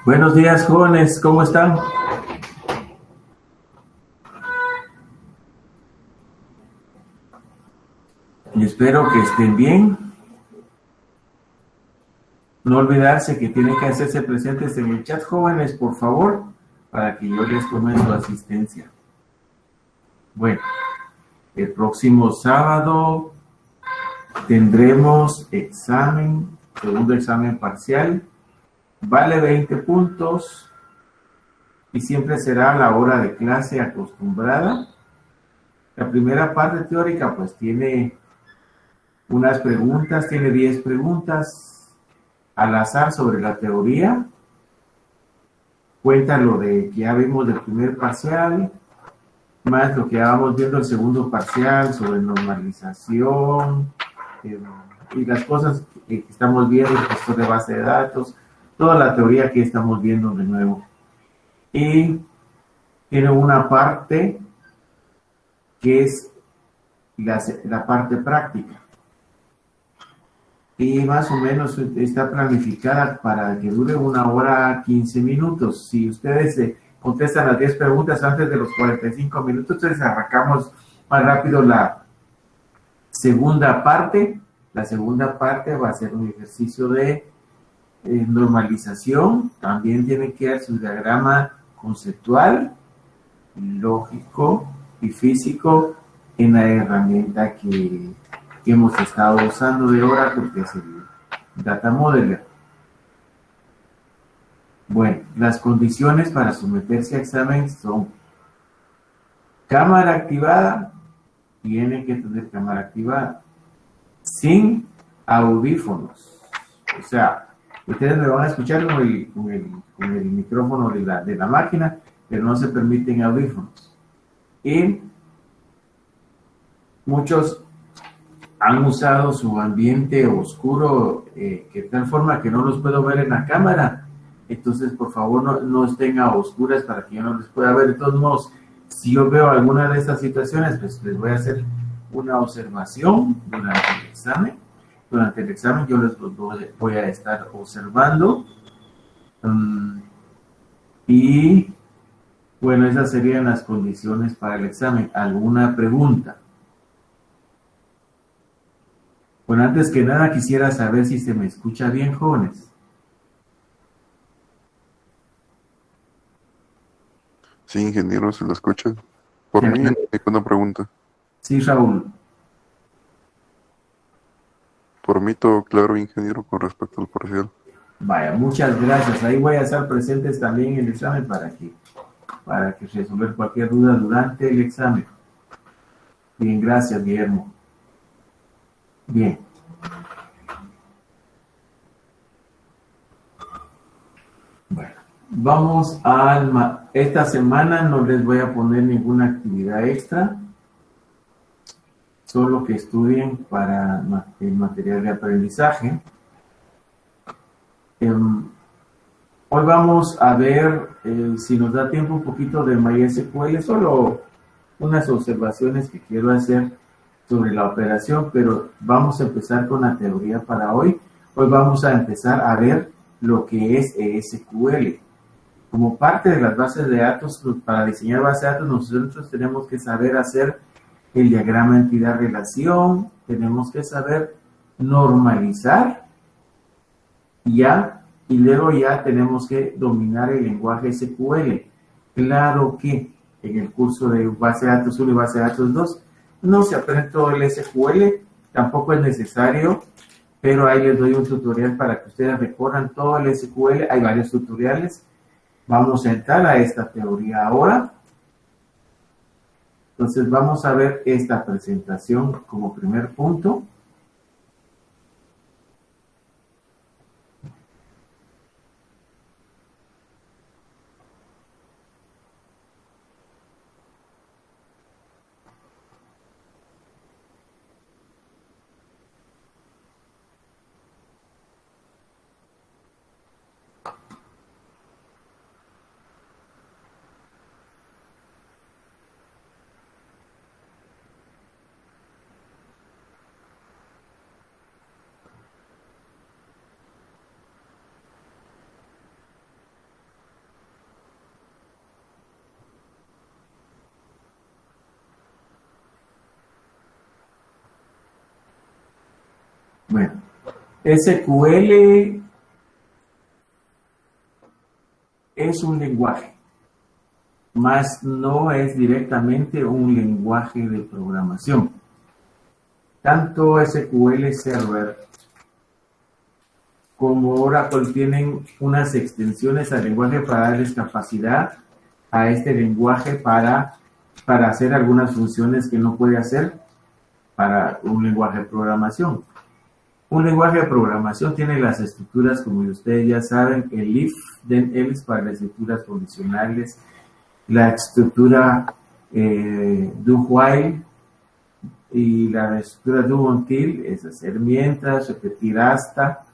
Buenos días, jóvenes, ¿cómo están? Y espero que estén bien. No olvidarse que tienen que hacerse presentes en el chat, jóvenes, por favor, para que yo les tome su asistencia. Bueno, el próximo sábado tendremos examen, segundo examen parcial, vale 20 puntos y siempre será la hora de clase acostumbrada. La primera parte teórica pues tiene unas preguntas, tiene 10 preguntas al azar sobre la teoría. Cuenta lo de que ya vimos del primer parcial, más lo que ya vamos viendo el segundo parcial sobre normalización y las cosas que estamos viendo, el gestor de base de datos, toda la teoría que estamos viendo de nuevo. Y tiene una parte que es la parte práctica. Y más o menos está planificada para que dure 1 hora 15 minutos. Si ustedes contestan las 10 preguntas antes de los 45 minutos, entonces arrancamos más rápido la segunda parte. La segunda parte va a ser un ejercicio de normalización. También tienen que dar su diagrama conceptual, lógico y físico en la herramienta que hemos estado usando de Oracle, que es el Data Modeler. Bueno, las condiciones para someterse a examen son cámara activada, tiene que tener cámara activada, sin audífonos. O sea, ustedes me van a escuchar con el micrófono de la máquina, pero no se permiten audífonos. Y muchos han usado su ambiente oscuro, que de tal forma que no los puedo ver en la cámara. Entonces, por favor, no estén a oscuras para que yo no les pueda ver. De todos modos, si yo veo alguna de estas situaciones, pues les voy a hacer una observación durante el examen. Durante el examen yo les voy a estar observando. Y, bueno, esas serían las condiciones para el examen. ¿Alguna pregunta? Bueno, antes que nada quisiera saber si se me escucha bien, jóvenes. Sí, ingeniero, se lo escucha. Por mí, no hay ninguna pregunta. Sí, Raúl. Por mí todo claro, ingeniero, con respecto al parcial. Vaya, muchas gracias. Ahí voy a estar presentes también en el examen para que resolver cualquier duda durante el examen. Bien, gracias, Guillermo. Bien. Bueno, vamos esta semana no les voy a poner ninguna actividad extra, solo que estudien para el material de aprendizaje. Hoy vamos a ver, si nos da tiempo, un poquito de MySQL, solo unas observaciones que quiero hacer sobre la operación, pero vamos a empezar con la teoría para hoy. Hoy vamos a empezar a ver lo que es SQL. Como parte de las bases de datos, para diseñar bases de datos, nosotros tenemos que saber hacer el diagrama entidad-relación, tenemos que saber normalizar y luego ya tenemos que dominar el lenguaje SQL. Claro que en el curso de base de datos 1 y base de datos 2 no se aprende todo el SQL, tampoco es necesario, pero ahí les doy un tutorial para que ustedes recorran todo el SQL. Hay varios tutoriales. Vamos a entrar a esta teoría ahora. Entonces vamos a ver esta presentación como primer punto. Bueno, SQL es un lenguaje, más no es directamente un lenguaje de programación. Tanto SQL Server como Oracle tienen unas extensiones al lenguaje para darles capacidad a este lenguaje para hacer algunas funciones que no puede hacer para un lenguaje de programación. Un lenguaje de programación tiene las estructuras, como ustedes ya saben, el if, then else para las estructuras condicionales, la estructura do while y la estructura do until es hacer mientras, repetir hasta,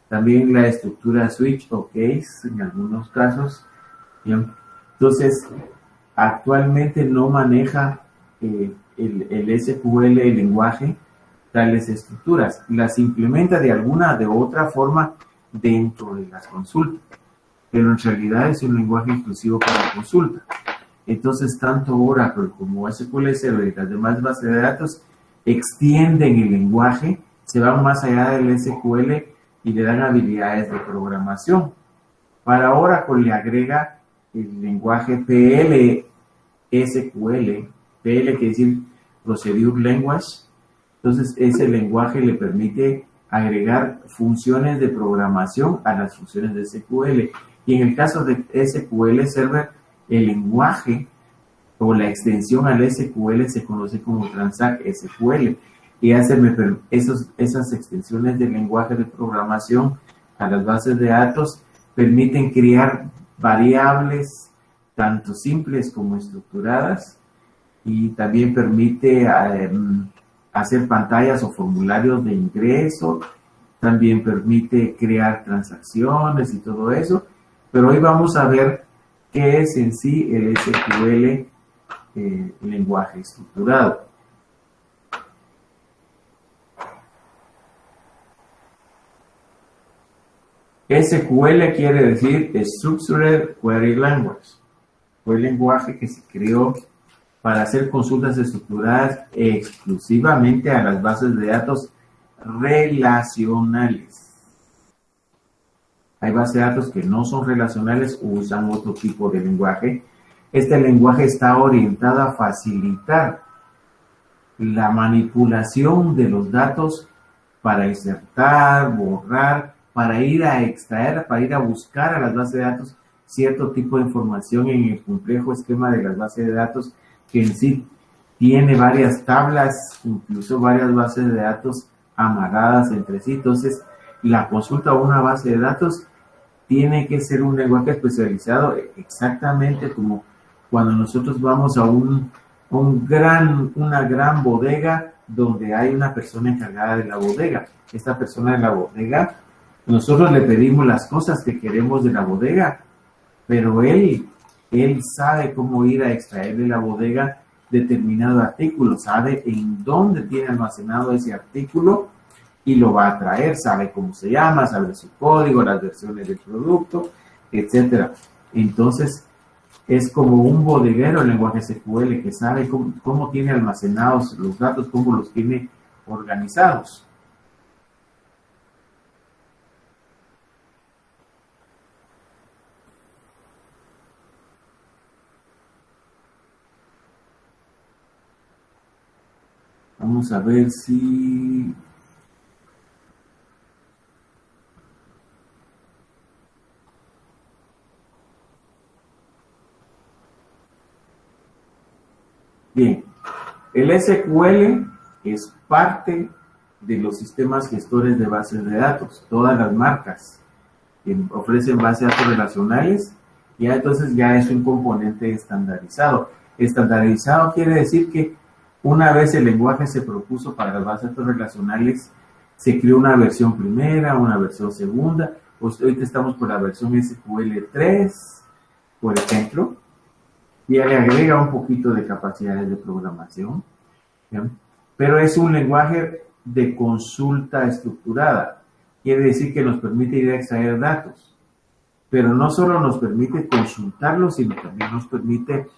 también la estructura switch o case en algunos casos. Bien. Entonces, actualmente no maneja el SQL, el lenguaje, tales estructuras. Las implementa de alguna de otra forma dentro de las consultas, pero en realidad es un lenguaje exclusivo para consulta. Entonces, tanto Oracle como SQL Server y las demás bases de datos extienden el lenguaje, se van más allá del SQL y le dan habilidades de programación. Para Oracle le agrega el lenguaje PL SQL, PL quiere decir Procedure Language. Entonces, ese lenguaje le permite agregar funciones de programación a las funciones de SQL. Y en el caso de SQL Server, el lenguaje o la extensión al SQL se conoce como Transact SQL. Y esas extensiones del lenguaje de programación a las bases de datos permiten crear variables tanto simples como estructuradas, y también permite hacer pantallas o formularios de ingreso, también permite crear transacciones y todo eso. Pero hoy vamos a ver qué es en sí el SQL lenguaje estructurado. SQL quiere decir Structured Query Language. Fue el lenguaje que se creó para hacer consultas estructuradas exclusivamente a las bases de datos relacionales. Hay bases de datos que no son relacionales o usan otro tipo de lenguaje. Este lenguaje está orientado a facilitar la manipulación de los datos para insertar, borrar, para ir a extraer, para ir a buscar a las bases de datos cierto tipo de información en el complejo esquema de las bases de datos, que en sí tiene varias tablas, incluso varias bases de datos amarradas entre sí. Entonces, la consulta a una base de datos tiene que ser un lenguaje especializado, exactamente como cuando nosotros vamos a una gran bodega donde hay una persona encargada de la bodega. Esta persona de la bodega, nosotros le pedimos las cosas que queremos de la bodega, pero él sabe cómo ir a extraer de la bodega determinado artículo, sabe en dónde tiene almacenado ese artículo y lo va a traer, sabe cómo se llama, sabe su código, las versiones del producto, etcétera. Entonces, es como un bodeguero el lenguaje SQL que sabe cómo tiene almacenados los datos, cómo los tiene organizados. Vamos a ver si... Bien, el SQL es parte de los sistemas gestores de bases de datos. Todas las marcas que ofrecen bases de datos relacionales, ya entonces ya es un componente estandarizado. Estandarizado quiere decir que una vez el lenguaje se propuso para las bases de datos relacionales, se creó una versión primera, una versión segunda. Pues ahorita estamos por la versión SQL 3, por ejemplo. Y le agrega un poquito de capacidades de programación, ¿bien? Pero es un lenguaje de consulta estructurada. Quiere decir que nos permite ir a extraer datos, pero no solo nos permite consultarlos, sino también nos permite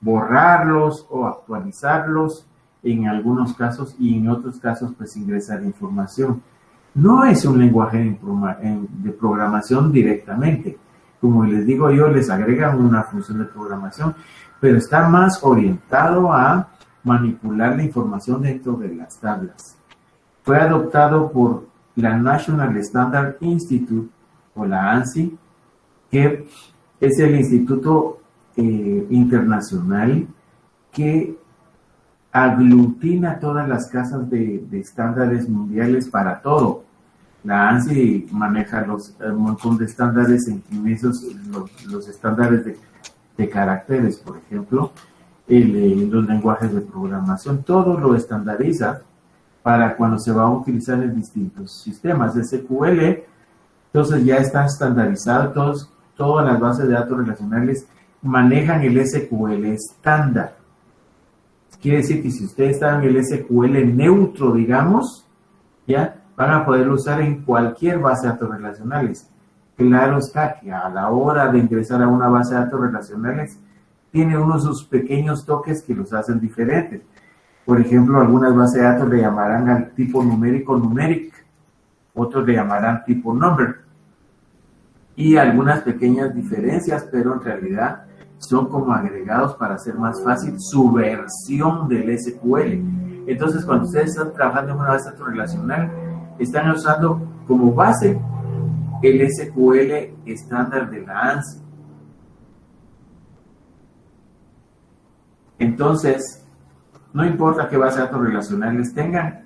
borrarlos o actualizarlos en algunos casos, y en otros casos pues ingresar información. No es un lenguaje de programación directamente. Como les digo yo, les agregan una función de programación, pero está más orientado a manipular la información dentro de las tablas. Fue adoptado por la National Standard Institute, o la ANSI, que es el instituto internacional que aglutina todas las casas de estándares mundiales para todo. La ANSI maneja un montón de estándares, en esos, los estándares de caracteres, por ejemplo, los lenguajes de programación, todo lo estandariza para cuando se va a utilizar en distintos sistemas. SQL, entonces ya está estandarizado, todas las bases de datos relacionales manejan el SQL estándar. Quiere decir que si ustedes están en el SQL neutro, digamos, ya van a poderlo usar en cualquier base de datos relacionales. Claro está que a la hora de ingresar a una base de datos relacionales, tiene unos sus pequeños toques que los hacen diferentes. Por ejemplo, algunas bases de datos le llamarán al tipo numérico numeric, otros le llamarán tipo number. Y algunas pequeñas diferencias, pero en realidad son como agregados para hacer más fácil su versión del SQL. Entonces, cuando ustedes están trabajando en una base de datos relacional, están usando como base el SQL estándar de la ANSI. Entonces, no importa qué base de datos relacionales tengan,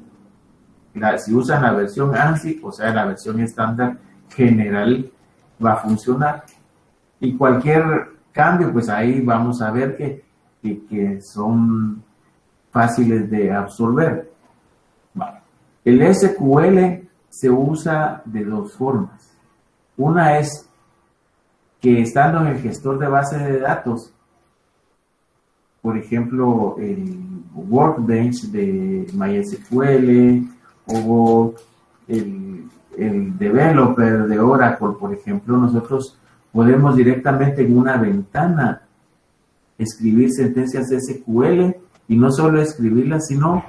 si usan la versión ANSI, o sea, la versión estándar general, va a funcionar. Y cualquier cambio, pues ahí vamos a ver que son fáciles de absorber. Vale. El SQL se usa de dos formas. Una es que estando en el gestor de base de datos, por ejemplo, el Workbench de MySQL o el developer de Oracle, por ejemplo, nosotros podemos directamente en una ventana escribir sentencias SQL y no solo escribirlas, sino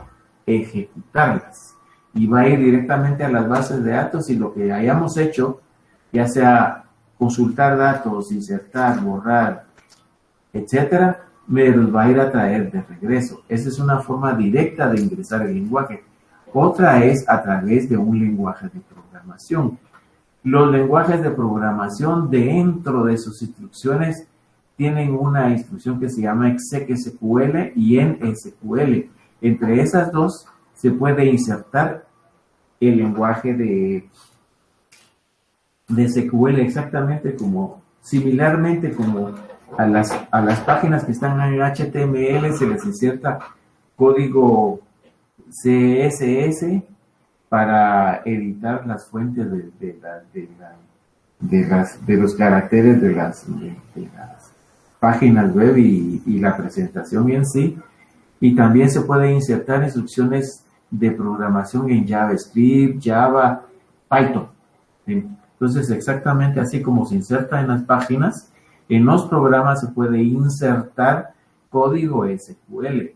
ejecutarlas. Y va a ir directamente a las bases de datos y lo que hayamos hecho, ya sea consultar datos, insertar, borrar, etcétera, me los va a ir a traer de regreso. Esa es una forma directa de ingresar el lenguaje. Otra es a través de un lenguaje de programación. Los lenguajes de programación dentro de sus instrucciones tienen una instrucción que se llama execSQL y enSQL. Entre esas dos se puede insertar el lenguaje de SQL exactamente similarmente como a las páginas que están en HTML se les inserta código CSS para editar las fuentes de los caracteres de las páginas web y la presentación en sí. Y también se puede insertar instrucciones de programación en JavaScript, Java, Python. Entonces, exactamente así como se inserta en las páginas, en los programas se puede insertar código SQL.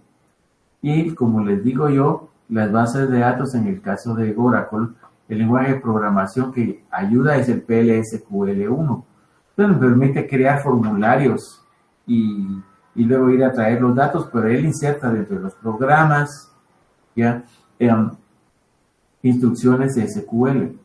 Y como les digo yo, las bases de datos, en el caso de Oracle, el lenguaje de programación que ayuda es el PLSQL1. Entonces, me permite crear formularios y luego ir a traer los datos, pero él inserta dentro de los programas ya instrucciones de SQL.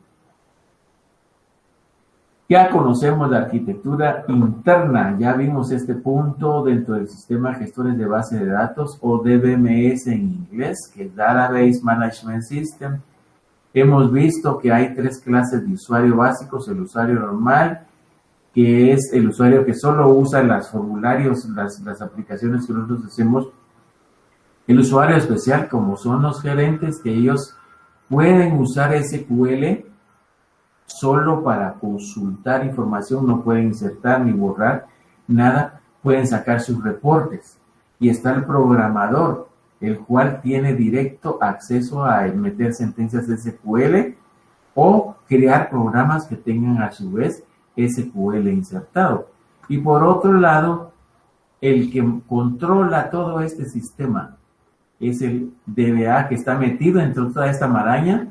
Ya conocemos la arquitectura interna, ya vimos este punto dentro del sistema de gestores de base de datos o DBMS en inglés, que es Database Management System. Hemos visto que hay tres clases de usuario básicos: el usuario normal, que es el usuario que solo usa los formularios, las aplicaciones que nosotros hacemos; el usuario especial, como son los gerentes, que ellos pueden usar SQL solo para consultar información, no pueden insertar ni borrar nada, pueden sacar sus reportes. Y está el programador, el cual tiene directo acceso a meter sentencias SQL o crear programas que tengan a su vez SQL insertado. Y por otro lado, el que controla todo este sistema es el DBA, que está metido entre toda esta maraña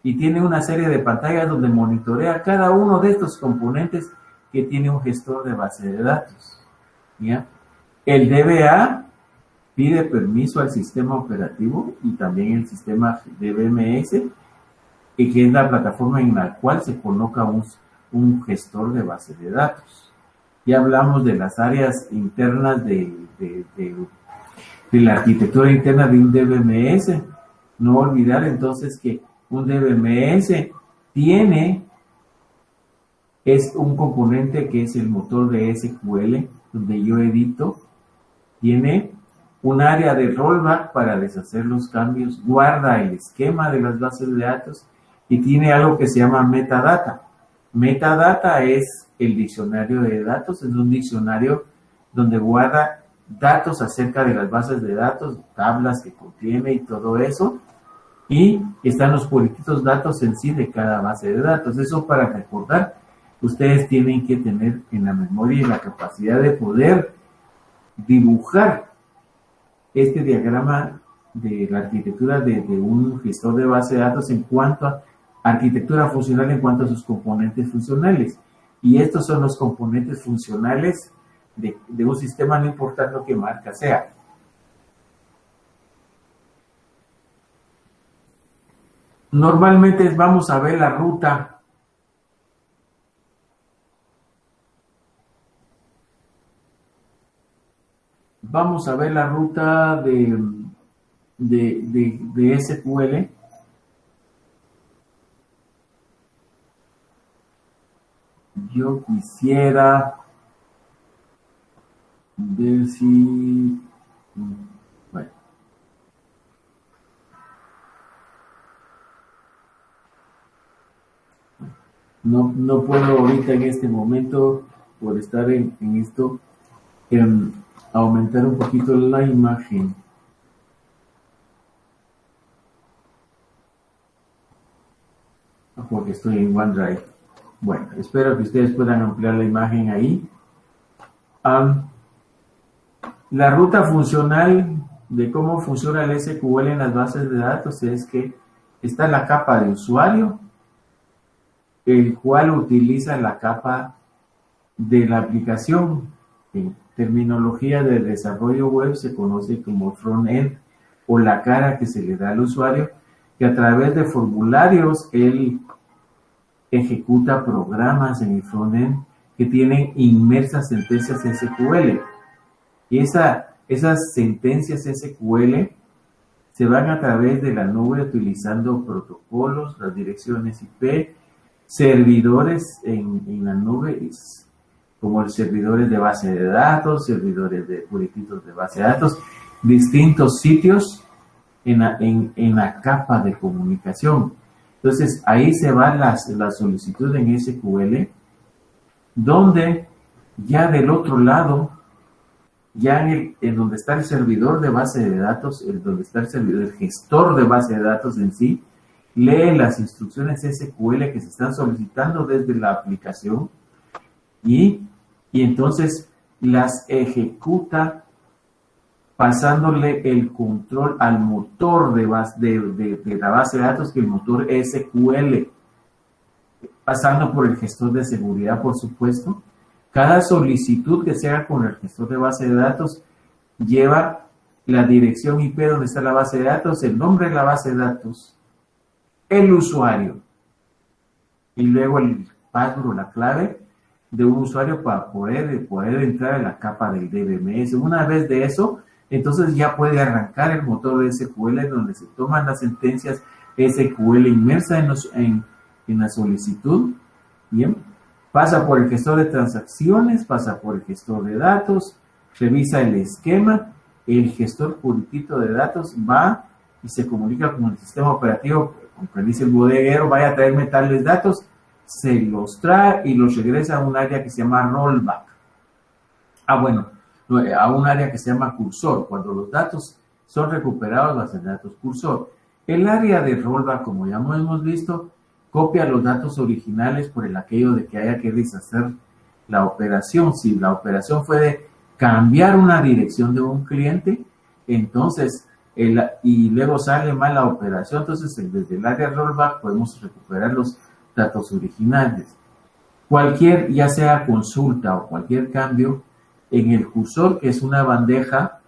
y tiene una serie de pantallas donde monitorea cada uno de estos componentes que tiene un gestor de base de datos. ¿Ya? El DBA pide permiso al sistema operativo y también el sistema DBMS, y que es la plataforma en la cual se coloca un gestor de base de datos. Ya hablamos de las áreas internas de la arquitectura interna de un DBMS. No olvidar entonces que un DBMS es un componente que es el motor de SQL, donde yo edito, tiene un área de rollback para deshacer los cambios, guarda el esquema de las bases de datos y tiene algo que se llama metadata. Metadata es el diccionario de datos, es un diccionario donde guarda datos acerca de las bases de datos, tablas que contiene y todo eso, y están los políticos datos en sí de cada base de datos. Eso para recordar, ustedes tienen que tener en la memoria y la capacidad de poder dibujar este diagrama de la arquitectura de un gestor de base de datos en cuanto a arquitectura funcional, en cuanto a sus componentes funcionales. Y estos son los componentes funcionales de un sistema, no importa lo que marca sea. Normalmente vamos a ver la ruta. Vamos a ver la ruta de SQL. Yo quisiera ver si... Bueno. No puedo ahorita en este momento, por estar en esto, aumentar un poquito la imagen. Porque estoy en OneDrive. Bueno, espero que ustedes puedan ampliar la imagen ahí. La ruta funcional de cómo funciona el SQL en las bases de datos es que está la capa de usuario, el cual utiliza la capa de la aplicación. En terminología de desarrollo web se conoce como front-end, o la cara que se le da al usuario, que a través de formularios él ejecuta programas en el front-end que tienen inmersas sentencias SQL. Y esas sentencias SQL se van a través de la nube utilizando protocolos, las direcciones IP, servidores en la nube, como los servidores de base de datos, servidores de purititos de base de datos, distintos sitios en la capa de comunicación. Entonces, ahí se va la solicitud en SQL, donde ya del otro lado, ya en donde está el servidor de base de datos, donde está el gestor de base de datos en sí, lee las instrucciones SQL que se están solicitando desde la aplicación y entonces las ejecuta pasándole el control al motor de la base de datos, que el motor SQL, pasando por el gestor de seguridad, por supuesto. Cada solicitud que se haga con el gestor de base de datos lleva la dirección IP donde está la base de datos, el nombre de la base de datos, el usuario y luego el password, la clave de un usuario para poder entrar en la capa del DBMS. Una vez de eso, entonces ya puede arrancar el motor de SQL donde se toman las sentencias SQL inmersa en la solicitud. Bien, pasa por el gestor de transacciones, pasa por el gestor de datos, revisa el esquema, el gestor puritito de datos va y se comunica con el sistema operativo, como dice el bodeguero, vaya a traerme tales datos, se los trae y los regresa a un área que se llama rollback. A un área que se llama cursor. Cuando los datos son recuperados, va a ser datos cursor. El área de rollback, como ya hemos visto, copia los datos originales por aquello de que haya que deshacer la operación. Si la operación fue de cambiar una dirección de un cliente, entonces y luego sale mal la operación, entonces desde el área rollback podemos recuperar los datos originales. Cualquier, ya sea consulta o cualquier cambio en el cursor, que es una bandeja,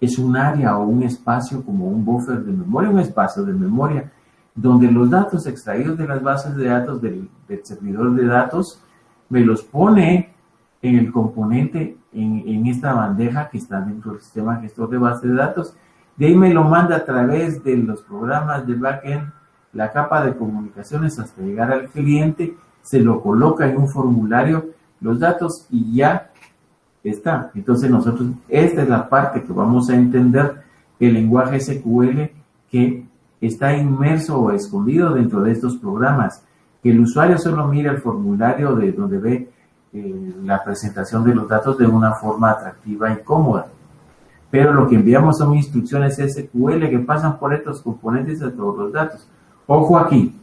es un área o un espacio como un buffer de memoria, un espacio de memoria, donde los datos extraídos de las bases de datos del servidor de datos me los pone en el componente, en esta bandeja que está dentro del sistema gestor de bases de datos. De ahí me lo manda a través de los programas de backend, la capa de comunicaciones hasta llegar al cliente, se lo coloca en un formulario, los datos y ya está. Entonces nosotros, esta es la parte que vamos a entender, el lenguaje SQL que está inmerso o escondido dentro de estos programas, que el usuario solo mira el formulario de donde ve la presentación de los datos de una forma atractiva y cómoda. Pero lo que enviamos son instrucciones SQL que pasan por estos componentes de todos los datos. Ojo aquí.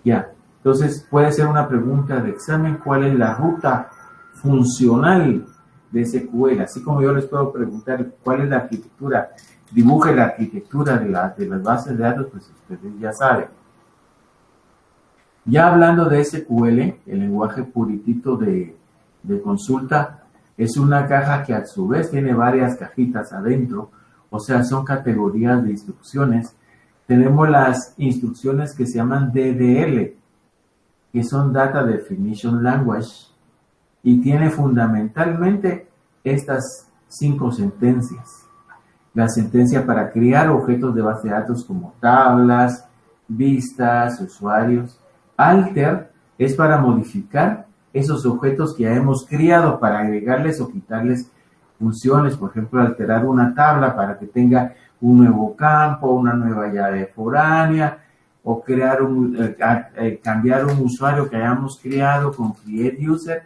Ya. Entonces puede ser una pregunta de examen, ¿cuál es la ruta funcional de SQL? Así como yo les puedo preguntar cuál es la arquitectura, dibuje la arquitectura de las bases de datos, pues ustedes ya saben. Ya hablando de SQL, el lenguaje puritito de consulta, es una caja que a su vez tiene varias cajitas adentro, o sea, son categorías de instrucciones. Tenemos las instrucciones que se llaman DDL, que son Data Definition Language, y tiene fundamentalmente estas 5 sentencias. La sentencia para crear objetos de base de datos como tablas, vistas, usuarios. Alter es para modificar esos objetos que ya hemos creado, para agregarles o quitarles funciones. Por ejemplo, alterar una tabla para que tenga un nuevo campo, una nueva llave foránea, o crear cambiar un usuario que hayamos creado con create user,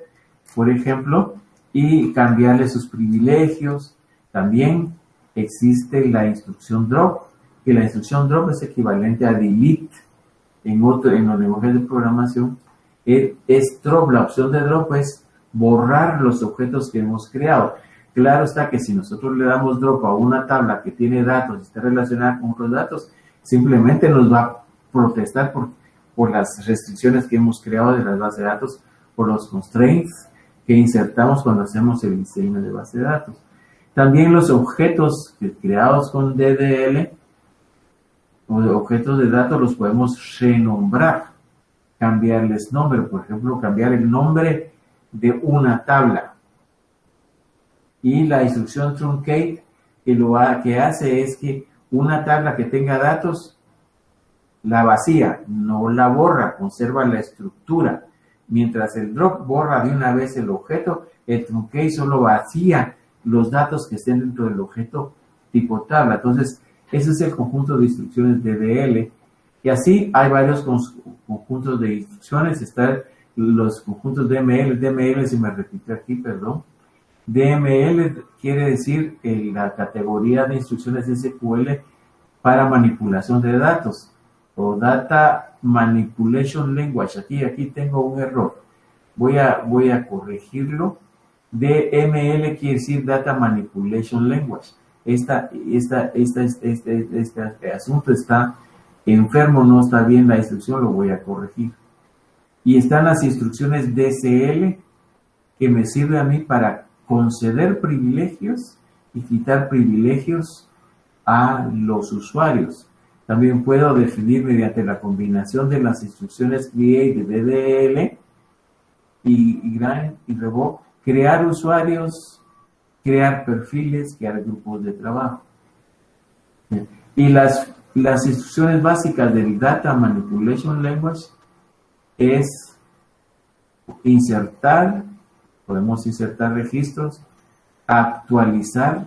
por ejemplo, y cambiarle sus privilegios. También existe la instrucción drop, que la instrucción drop es equivalente a delete en los lenguajes de programación. Es drop, la opción de drop es borrar los objetos que hemos creado. Claro está que si nosotros le damos drop a una tabla que tiene datos y está relacionada con otros datos, simplemente nos va a protestar por las restricciones que hemos creado de las bases de datos, por los constraints que insertamos cuando hacemos el diseño de base de datos. También los objetos creados con DDL, o objetos de datos, los podemos renombrar, cambiarles nombre. Por ejemplo, cambiar el nombre de una tabla. Y la instrucción truncate que hace es que una tabla que tenga datos la vacía, no la borra, conserva la estructura. Mientras el drop borra de una vez el objeto, el truncate solo vacía los datos que estén dentro del objeto tipo tabla. Entonces, ese es el conjunto de instrucciones DDL. Y así hay varios conjuntos de instrucciones. Están los conjuntos DML. DML, si me repito aquí, perdón. DML quiere decir la categoría de instrucciones SQL para manipulación de datos, o Data Manipulation Language. Aquí tengo un error. Voy a corregirlo. DML quiere decir Data Manipulation Language. Este asunto está enfermo, no está bien la instrucción, lo voy a corregir. Y están las instrucciones DCL, que me sirve a mí para conceder privilegios y quitar privilegios a los usuarios. También puedo definir mediante la combinación de las instrucciones create de DDL y grind y revoke, crear usuarios, crear perfiles, crear grupos de trabajo. Y las instrucciones básicas del Data Manipulation Language es insertar, podemos insertar registros, actualizar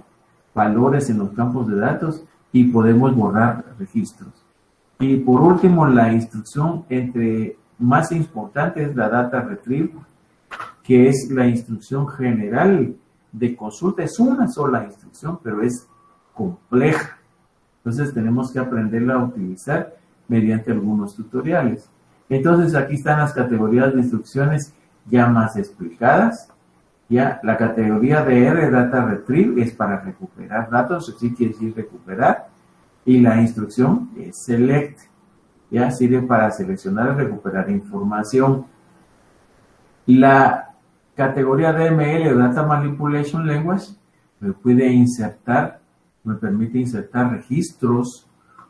valores en los campos de datos y podemos borrar registros. Y por último, la instrucción entre más importante es la Data Retrieve, que es la instrucción general de consulta. Es una sola instrucción, pero es compleja. Entonces tenemos que aprenderla a utilizar mediante algunos tutoriales. Entonces aquí están las categorías de instrucciones ya más explicadas. Ya, la categoría de R, Data Retrieve, es para recuperar datos, así quiere decir recuperar, y la instrucción es Select, ya sirve para seleccionar y recuperar información. La categoría DML, Data Manipulation Language, me permite insertar registros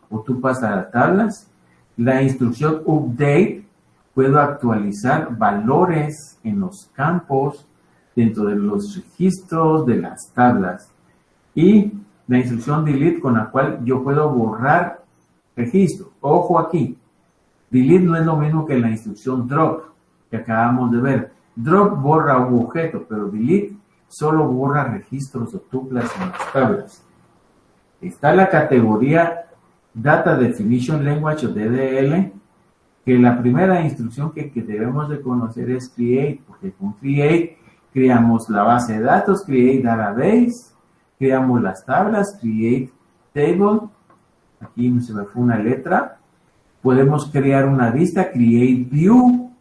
o tú pasas a tablas. La instrucción Update, puedo actualizar valores en los campos dentro de los registros de las tablas. Y la instrucción Delete, con la cual yo puedo borrar registros. Ojo aquí, Delete no es lo mismo que la instrucción Drop, que acabamos de ver. Drop borra un objeto, pero Delete solo borra registros o tuplas en las tablas. Está la categoría Data Definition Language o DDL, que la primera instrucción que debemos de conocer es Create, porque con Create creamos la base de datos, Create Database, creamos las tablas, Create Table, aquí se me fue una letra, podemos crear una vista, Create View,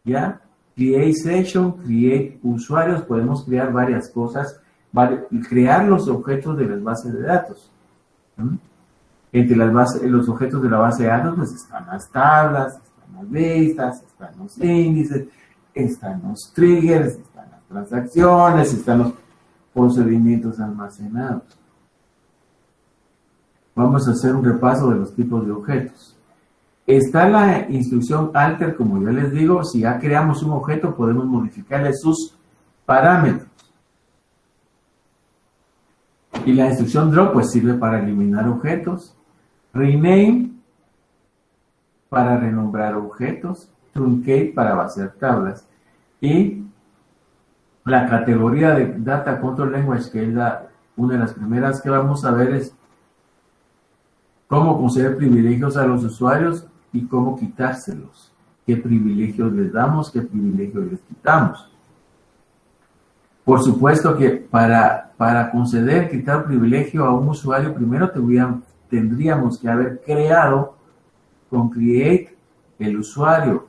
¿ya? Create Session, Create Usuarios, podemos crear varias cosas, crear los objetos de las bases de datos. Entre los objetos de la base de datos, pues están las tablas, están las vistas, están los índices, están los triggers, están las transacciones, están los procedimientos almacenados. Vamos a hacer un repaso de los tipos de objetos. Está la instrucción alter, como ya les digo, si ya creamos un objeto podemos modificarle sus parámetros. Y la instrucción drop pues sirve para eliminar objetos. Rename para renombrar objetos. Truncate para vaciar tablas. Y la categoría de Data Control Language, que es una de las primeras que vamos a ver, es cómo conceder privilegios a los usuarios y cómo quitárselos. Qué privilegios les damos, qué privilegios les quitamos. Por supuesto que para conceder, quitar privilegio a un usuario, primero tendríamos que haber creado con Create el usuario.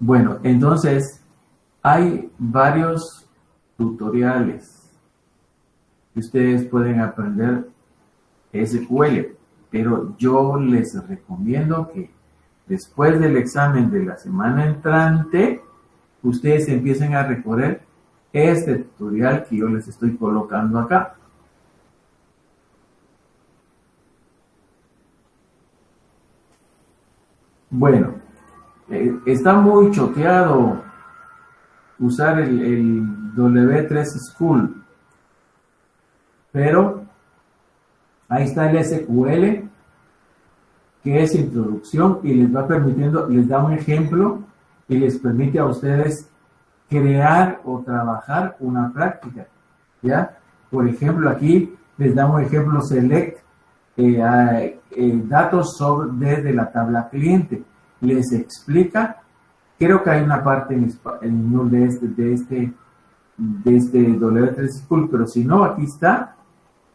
Bueno, entonces hay varios tutoriales que ustedes pueden aprender SQL, pero yo les recomiendo que después del examen de la semana entrante, ustedes empiecen a recorrer este tutorial que yo les estoy colocando acá. Bueno, está muy choteado usar el W3 School, pero ahí está el SQL, que es introducción y les va permitiendo, les da un ejemplo y les permite a ustedes crear o trabajar una práctica, ¿ya? Por ejemplo, aquí les da un ejemplo select datos desde la tabla cliente. Les explica, creo que hay una parte en español de este W3 School, pero si no, aquí está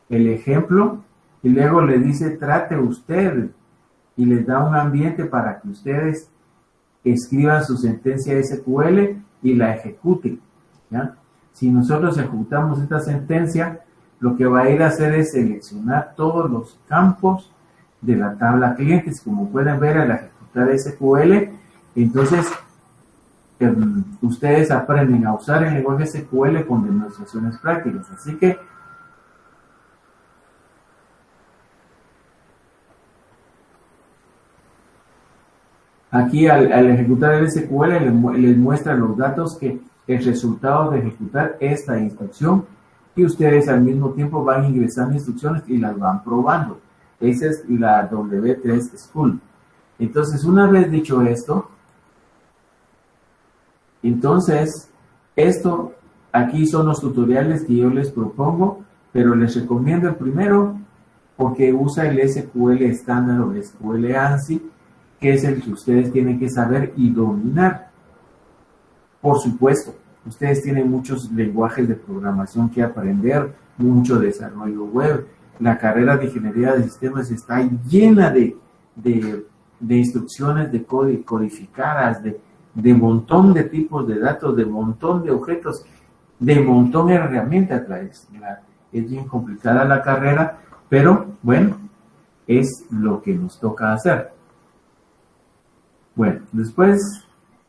el ejemplo y luego le dice trate usted y les da un ambiente para que ustedes escriban su sentencia SQL y la ejecuten, ¿ya? Si nosotros ejecutamos esta sentencia, lo que va a ir a hacer es seleccionar todos los campos de la tabla clientes. Como pueden ver, al ejecutar SQL, entonces ustedes aprenden a usar el lenguaje SQL con demostraciones prácticas. Así que aquí al ejecutar el SQL les muestra los datos que el resultado de ejecutar esta instrucción y ustedes al mismo tiempo van ingresando instrucciones y las van probando. Esa es la W3 School. Entonces, una vez dicho esto, entonces, aquí son los tutoriales que yo les propongo, pero les recomiendo el primero porque usa el SQL estándar o el SQL ANSI, que es el que ustedes tienen que saber y dominar. Por supuesto, ustedes tienen muchos lenguajes de programación que aprender, mucho desarrollo web. La carrera de ingeniería de sistemas está llena de instrucciones de codificadas, de montón de tipos de datos, de montón de objetos, de montón de herramientas. Es bien complicada la carrera, pero bueno, es lo que nos toca hacer. Bueno, después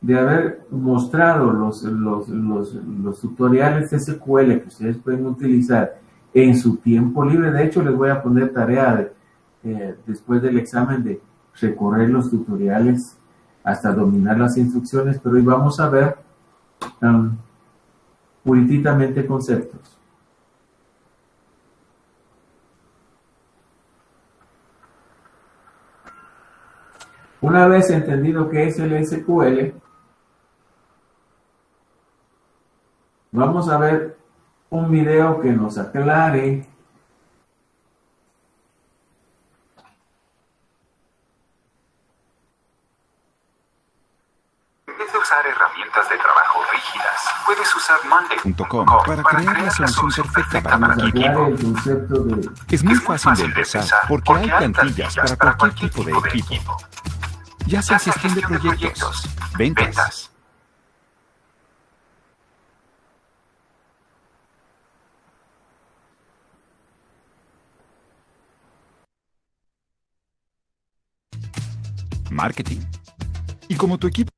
de haber mostrado los tutoriales de SQL que ustedes pueden utilizar en su tiempo libre, de hecho les voy a poner tarea después del examen de recorrer los tutoriales hasta dominar las instrucciones, pero hoy vamos a ver puritamente conceptos. Una vez entendido qué es el SQL, vamos a ver un video que nos aclare usar herramientas de trabajo rígidas. Puedes usar Monday.com para crear la solución perfecta para tu equipo. Es muy fácil de empezar porque hay plantillas para cualquier tipo de equipo. Ya sea gestión de proyectos, ventas. Marketing. Y como tu equipo.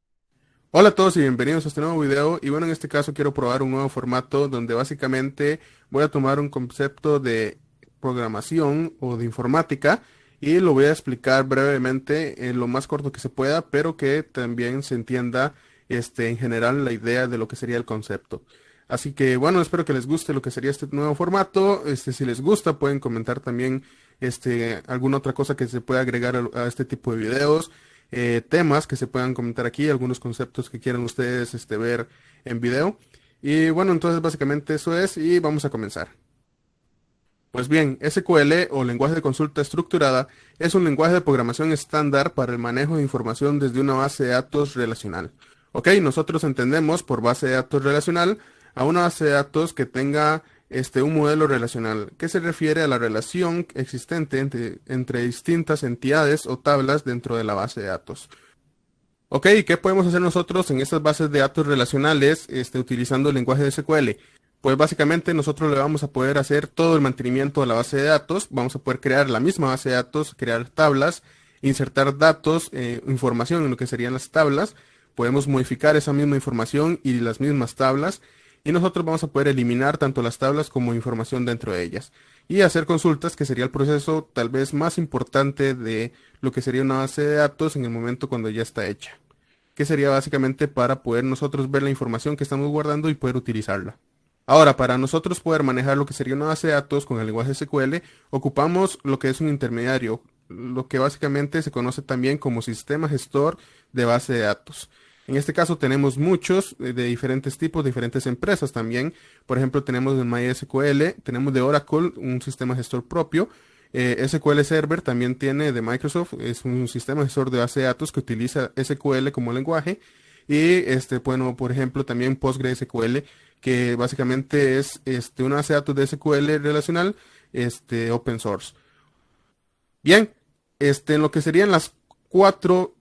Hola a todos y bienvenidos a este nuevo video. Y bueno, en este caso quiero probar un nuevo formato donde básicamente voy a tomar un concepto de programación o de informática y lo voy a explicar brevemente en lo más corto que se pueda, pero que también se entienda en general la idea de lo que sería el concepto. Así que bueno, espero que les guste lo que sería este nuevo formato. Si les gusta pueden comentar también alguna otra cosa que se pueda agregar a este tipo de videos. Temas que se puedan comentar aquí, algunos conceptos que quieran ustedes ver en video. Y bueno, entonces básicamente eso es y vamos a comenzar. Pues bien, SQL o lenguaje de consulta estructurada es un lenguaje de programación estándar para el manejo de información desde una base de datos relacional. Ok, nosotros entendemos por base de datos relacional a una base de datos que tenga un modelo relacional, que se refiere a la relación existente entre distintas entidades o tablas dentro de la base de datos. Ok, ¿qué podemos hacer nosotros en estas bases de datos relacionales utilizando el lenguaje de SQL? Pues básicamente nosotros le vamos a poder hacer todo el mantenimiento de la base de datos, vamos a poder crear la misma base de datos, crear tablas, insertar datos, información en lo que serían las tablas, podemos modificar esa misma información y las mismas tablas, y nosotros vamos a poder eliminar tanto las tablas como información dentro de ellas. Y hacer consultas, que sería el proceso tal vez más importante de lo que sería una base de datos en el momento cuando ya está hecha. Que sería básicamente para poder nosotros ver la información que estamos guardando y poder utilizarla. Ahora, para nosotros poder manejar lo que sería una base de datos con el lenguaje SQL, ocupamos lo que es un intermediario, lo que básicamente se conoce también como sistema gestor de base de datos. En este caso tenemos muchos de diferentes tipos, diferentes empresas también. Por ejemplo, tenemos de MySQL, tenemos de Oracle, un sistema gestor propio. SQL Server también tiene de Microsoft, es un sistema gestor de base de datos que utiliza SQL como lenguaje. Y bueno, por ejemplo, también PostgreSQL, que básicamente es una base de datos de SQL relacional, open source. Bien, en lo que serían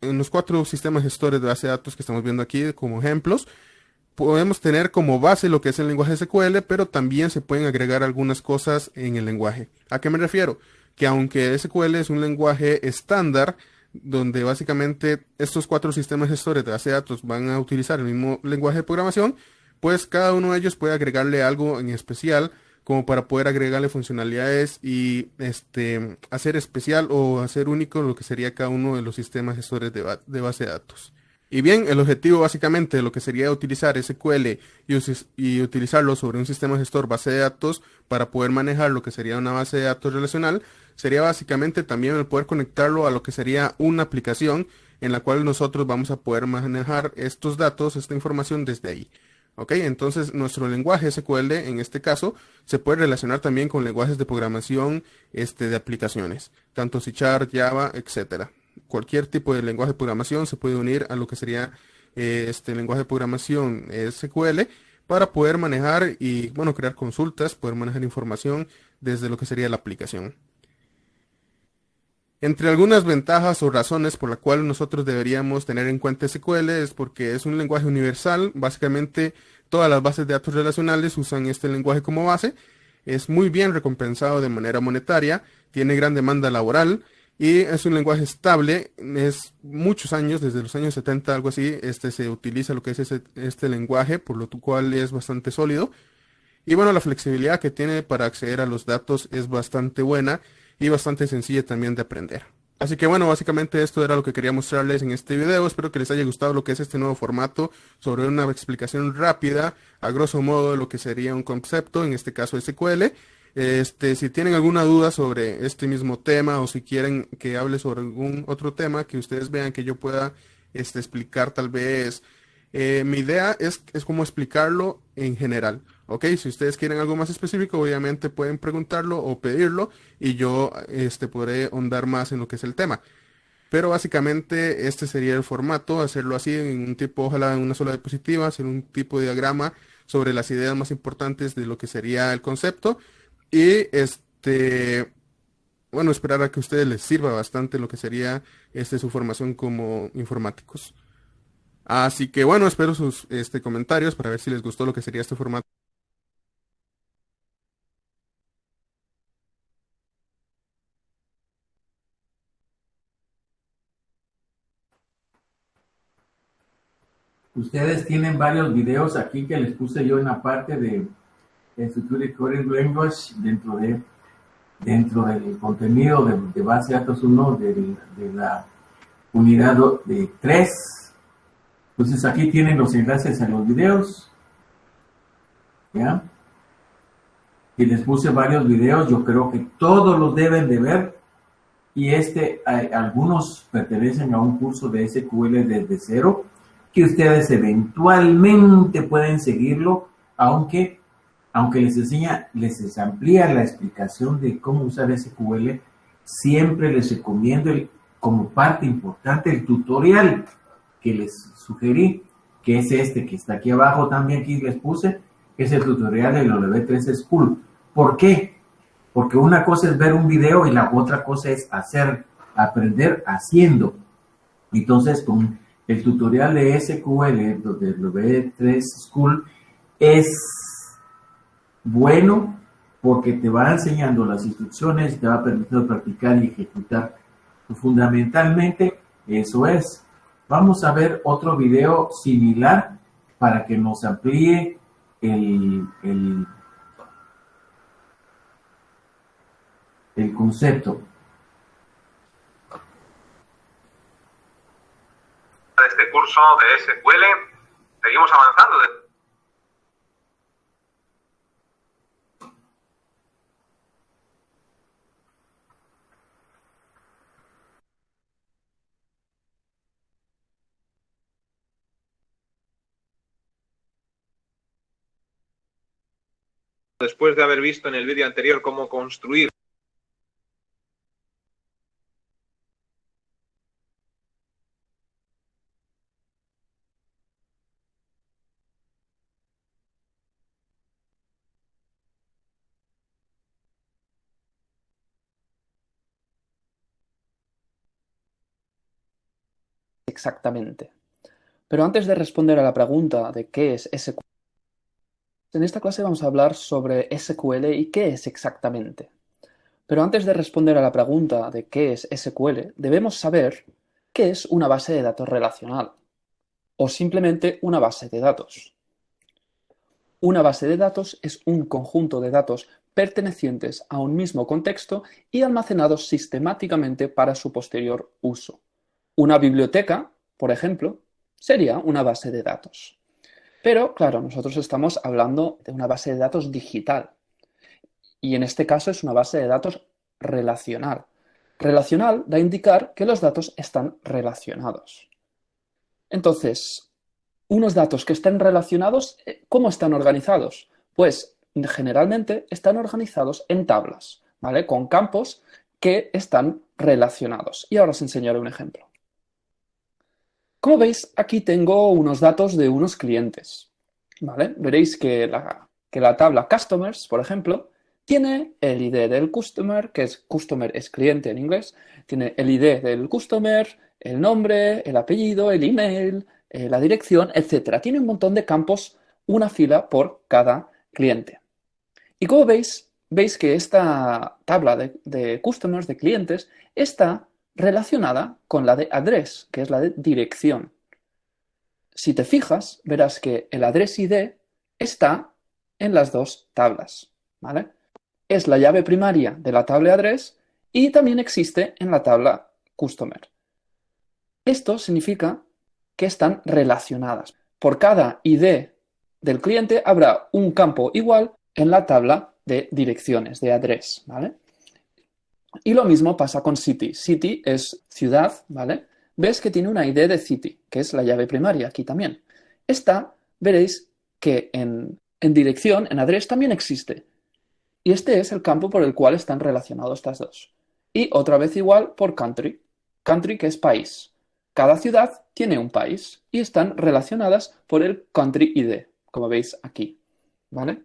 en los cuatro sistemas gestores de base de datos que estamos viendo aquí como ejemplos, podemos tener como base lo que es el lenguaje SQL, pero también se pueden agregar algunas cosas en el lenguaje. ¿A qué me refiero? Que aunque SQL es un lenguaje estándar, donde básicamente estos cuatro sistemas gestores de base de datos van a utilizar el mismo lenguaje de programación, pues cada uno de ellos puede agregarle algo en especial, como para poder agregarle funcionalidades y hacer especial o hacer único lo que sería cada uno de los sistemas gestores de base de datos. Y bien, el objetivo básicamente de lo que sería utilizar SQL y utilizarlo sobre un sistema gestor base de datos para poder manejar lo que sería una base de datos relacional, sería básicamente también el poder conectarlo a lo que sería una aplicación en la cual nosotros vamos a poder manejar estos datos, esta información desde ahí. Ok, entonces nuestro lenguaje SQL en este caso se puede relacionar también con lenguajes de programación de aplicaciones, tanto C#, Java, etcétera. Cualquier tipo de lenguaje de programación se puede unir a lo que sería este lenguaje de programación SQL para poder manejar y bueno, crear consultas, poder manejar información desde lo que sería la aplicación. Entre algunas ventajas o razones por las cuales nosotros deberíamos tener en cuenta SQL es porque es un lenguaje universal. Básicamente todas las bases de datos relacionales usan este lenguaje como base. Es muy bien recompensado de manera monetaria, tiene gran demanda laboral y es un lenguaje estable. Es muchos años, desde los años 70, algo así, se utiliza lo que es este lenguaje, por lo cual es bastante sólido. Y bueno, la flexibilidad que tiene para acceder a los datos es bastante buena y bastante sencilla también de aprender. Así que bueno, básicamente esto era lo que quería mostrarles en este video. Espero que les haya gustado lo que es este nuevo formato sobre una explicación rápida, a grosso modo, de lo que sería un concepto, en este caso SQL. Si tienen alguna duda sobre este mismo tema o si quieren que hable sobre algún otro tema que ustedes vean que yo pueda explicar tal vez, mi idea es como explicarlo en general. Ok, si ustedes quieren algo más específico, obviamente pueden preguntarlo o pedirlo y yo podré ahondar más en lo que es el tema. Pero básicamente este sería el formato, hacerlo así en un tipo, ojalá en una sola diapositiva, hacer un tipo de diagrama sobre las ideas más importantes de lo que sería el concepto y bueno, esperar a que a ustedes les sirva bastante lo que sería su formación como informáticos. Así que bueno, espero sus comentarios para ver si les gustó lo que sería este formato. Ustedes tienen varios videos aquí que les puse yo en la parte de Future Coding Language dentro del contenido de base de datos 1 de la unidad de 3. Entonces aquí tienen los enlaces a los videos. ¿Ya? Y les puse varios videos, yo creo que todos los deben de ver. Y algunos pertenecen a un curso de SQL desde cero, que ustedes eventualmente pueden seguirlo, aunque les amplía la explicación de cómo usar SQL, siempre les recomiendo como parte importante el tutorial que les sugerí, que es que está aquí abajo también, aquí les puse, que es el tutorial del W3 School. ¿Por qué? Porque una cosa es ver un video y la otra cosa es aprender haciendo. Entonces, con el tutorial de SQL del W3 School es bueno porque te va enseñando las instrucciones y te va permitiendo practicar y ejecutar. Fundamentalmente, eso es. Vamos a ver otro video similar para que nos amplíe el concepto. De este curso de SQL, seguimos avanzando. Después de haber visto en el vídeo anterior cómo construir exactamente. Pero antes de responder a la pregunta de qué es SQL, en esta clase vamos a hablar sobre SQL y qué es exactamente. Pero antes de responder a la pregunta de qué es SQL, debemos saber qué es una base de datos relacional o simplemente una base de datos. Una base de datos es un conjunto de datos pertenecientes a un mismo contexto y almacenados sistemáticamente para su posterior uso. Una biblioteca, por ejemplo, sería una base de datos. Pero, claro, nosotros estamos hablando de una base de datos digital. Y en este caso es una base de datos relacional. Relacional da a indicar que los datos están relacionados. Entonces, unos datos que estén relacionados, ¿cómo están organizados? Pues generalmente están organizados en tablas, ¿vale? Con campos que están relacionados. Y ahora os enseñaré un ejemplo. Como veis, aquí tengo unos datos de unos clientes, ¿vale? Veréis que la tabla Customers, por ejemplo, tiene el ID del customer, que es customer es cliente en inglés, tiene el ID del customer, el nombre, el apellido, el email, la dirección, etc. Tiene un montón de campos, una fila por cada cliente. Y como veis que esta tabla de customers, de clientes, está relacionada con la de address, que es la de dirección. Si te fijas, verás que el address ID está en las dos tablas, ¿vale? Es la llave primaria de la tabla address y también existe en la tabla customer. Esto significa que están relacionadas. Por cada ID del cliente habrá un campo igual en la tabla de direcciones, de address, ¿vale? Y lo mismo pasa con city. City es ciudad, ¿vale? Ves que tiene una ID de city, que es la llave primaria aquí también. Esta, veréis que en dirección, en address también existe. Y este es el campo por el cual están relacionados estas dos. Y otra vez igual por country. Country, que es país. Cada ciudad tiene un país y están relacionadas por el country ID, como veis aquí, ¿vale?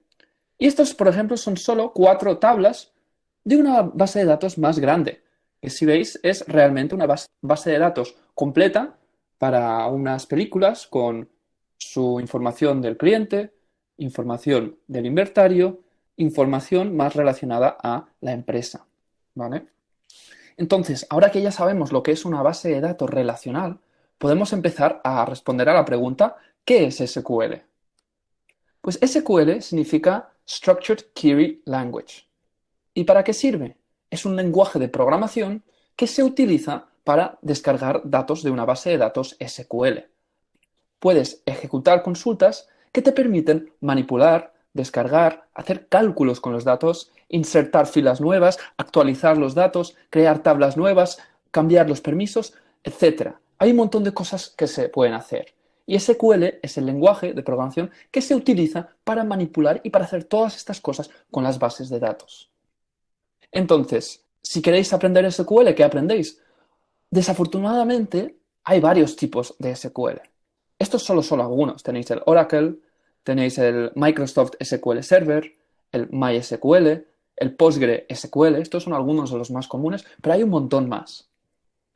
Y estos, por ejemplo, son solo 4 tablas de una base de datos más grande, que si veis es realmente una base de datos completa para unas películas con su información del cliente, información del inventario, información más relacionada a la empresa, ¿vale? Entonces, ahora que ya sabemos lo que es una base de datos relacional, podemos empezar a responder a la pregunta ¿qué es SQL? Pues SQL significa Structured Query Language. ¿Y para qué sirve? Es un lenguaje de programación que se utiliza para descargar datos de una base de datos SQL. Puedes ejecutar consultas que te permiten manipular, descargar, hacer cálculos con los datos, insertar filas nuevas, actualizar los datos, crear tablas nuevas, cambiar los permisos, etc. Hay un montón de cosas que se pueden hacer. Y SQL es el lenguaje de programación que se utiliza para manipular y para hacer todas estas cosas con las bases de datos. Entonces, si queréis aprender SQL, ¿qué aprendéis? Desafortunadamente, hay varios tipos de SQL. Estos solo son algunos. Tenéis el Oracle, tenéis el Microsoft SQL Server, el MySQL, el PostgreSQL. Estos son algunos de los más comunes, pero hay un montón más.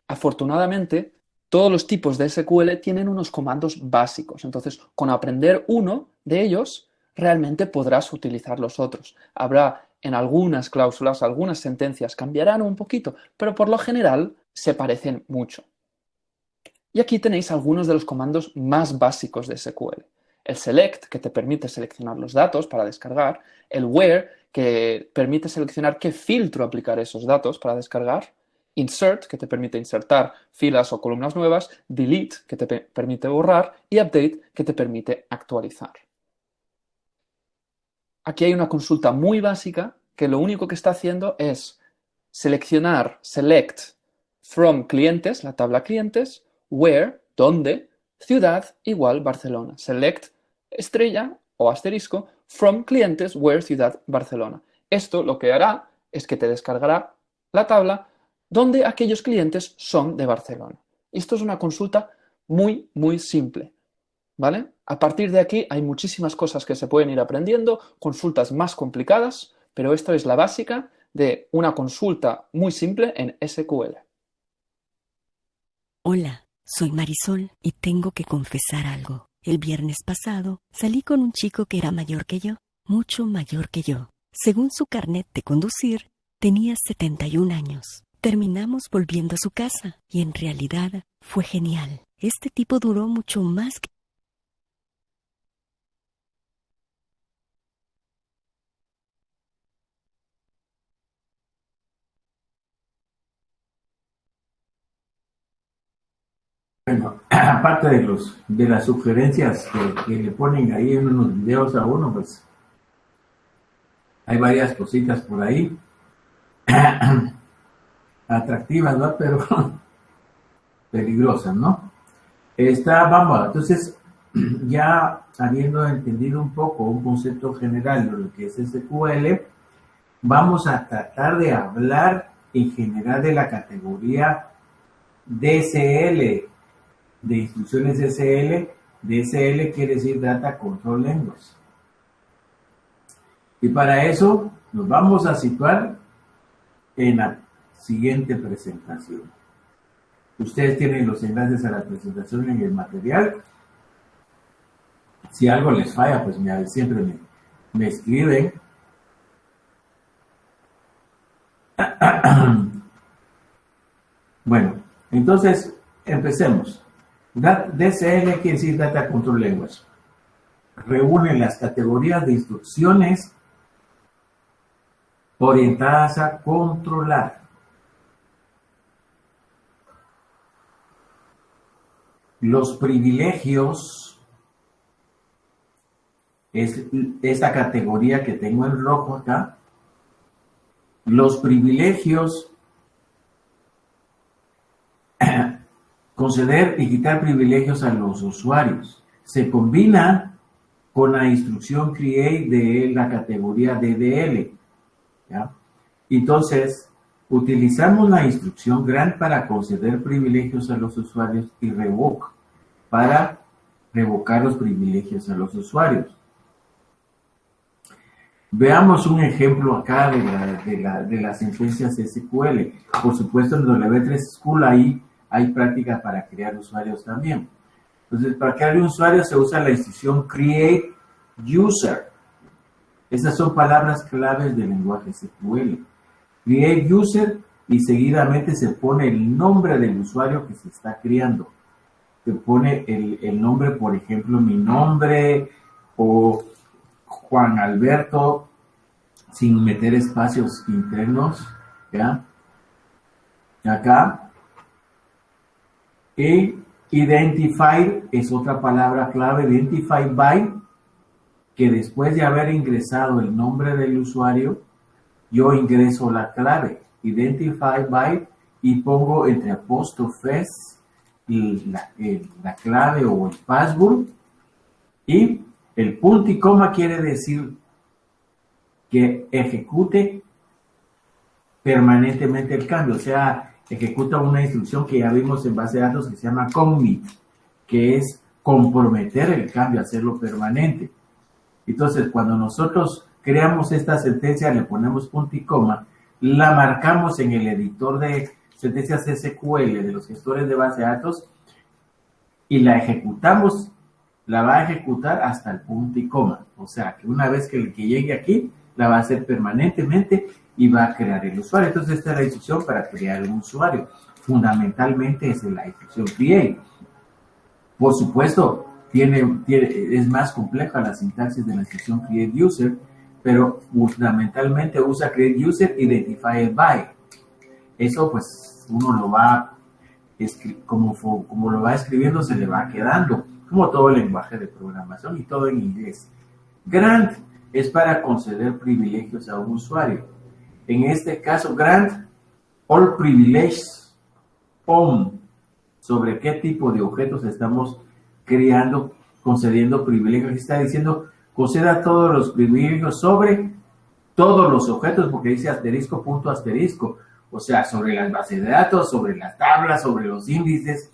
Afortunadamente, todos los tipos de SQL tienen unos comandos básicos. Entonces, con aprender uno de ellos, realmente podrás utilizar los otros. Habrá en algunas cláusulas, algunas sentencias cambiarán un poquito, pero por lo general se parecen mucho. Y aquí tenéis algunos de los comandos más básicos de SQL. El select, que te permite seleccionar los datos para descargar. El where, que permite seleccionar qué filtro aplicar a esos datos para descargar. Insert, que te permite insertar filas o columnas nuevas. Delete, que te permite borrar. Y update, que te permite actualizar. Aquí hay una consulta muy básica que lo único que está haciendo es seleccionar, select from clientes, la tabla clientes, where, donde, ciudad igual Barcelona. Select estrella o asterisco from clientes, where, ciudad, Barcelona. Esto lo que hará es que te descargará la tabla donde aquellos clientes son de Barcelona. Esto es una consulta muy, muy simple, ¿vale? A partir de aquí hay muchísimas cosas que se pueden ir aprendiendo, consultas más complicadas, pero esto es la básica de una consulta muy simple en SQL. Hola, soy Marisol y tengo que confesar algo. El viernes pasado salí con un chico que era mayor que yo, mucho mayor que yo. Según su carnet de conducir, tenía 71 años. Terminamos volviendo a su casa y en realidad fue genial. Este tipo duró mucho más que... Bueno, aparte de las sugerencias que le ponen ahí en unos videos a uno, pues hay varias cositas por ahí atractivas, ¿no? Pero peligrosas, ¿no? Vamos, entonces, ya habiendo entendido un poco un concepto general de lo que es SQL, vamos a tratar de hablar en general de la categoría DSL, de instrucciones DSL. DSL quiere decir Data Control Language. Y para eso Nos vamos a situar en la siguiente presentación. Ustedes tienen los enlaces a la presentación en el material. Si algo les falla, pues siempre me escriben. Bueno, entonces empecemos. DCL quiere decir Data Control Language. Reúne las categorías de instrucciones orientadas a controlar. Los privilegios es esta categoría que tengo en rojo acá. Los privilegios, conceder y quitar privilegios a los usuarios, se combina con la instrucción create de la categoría DDL. ¿Ya? Entonces, utilizamos la instrucción grant para conceder privilegios a los usuarios y revoke para revocar los privilegios a los usuarios. Veamos un ejemplo acá de las sentencias SQL. Por supuesto, en W3 School hay práctica para crear usuarios también. Entonces, para crear un usuario se usa la instrucción create user. Esas son palabras claves del lenguaje SQL. Create user y seguidamente se pone el nombre del usuario que se está creando. Se pone el nombre, por ejemplo, mi nombre o Juan Alberto, sin meter espacios internos, ¿ya? Acá. Y identified es otra palabra clave, identified by, que después de haber ingresado el nombre del usuario, yo ingreso la clave, identified by, y pongo entre apóstrofes la clave o el password, y el punto y coma quiere decir que ejecute permanentemente el cambio, o sea, ejecuta una instrucción que ya vimos en base de datos que se llama commit, que es comprometer el cambio, hacerlo permanente. Entonces, cuando nosotros creamos esta sentencia, le ponemos punto y coma, la marcamos en el editor de sentencias SQL de los gestores de base de datos y la ejecutamos, la va a ejecutar hasta el punto y coma. O sea, que una vez que llegue aquí, la va a hacer permanentemente y va a crear el usuario. Entonces, esta es la instrucción para crear un usuario. Fundamentalmente es la instrucción create. Por supuesto, es más compleja la sintaxis de la instrucción create user, pero fundamentalmente usa create user identified by. Eso, pues, uno lo va como lo va escribiendo, se le va quedando, como todo el lenguaje de programación y todo en inglés. Grant es para conceder privilegios a un usuario. En este caso, grant all privileges on, sobre qué tipo de objetos estamos creando, concediendo privilegios. Aquí está diciendo, conceda todos los privilegios sobre todos los objetos, porque dice asterisco, punto, asterisco. O sea, sobre las bases de datos, sobre las tablas, sobre los índices,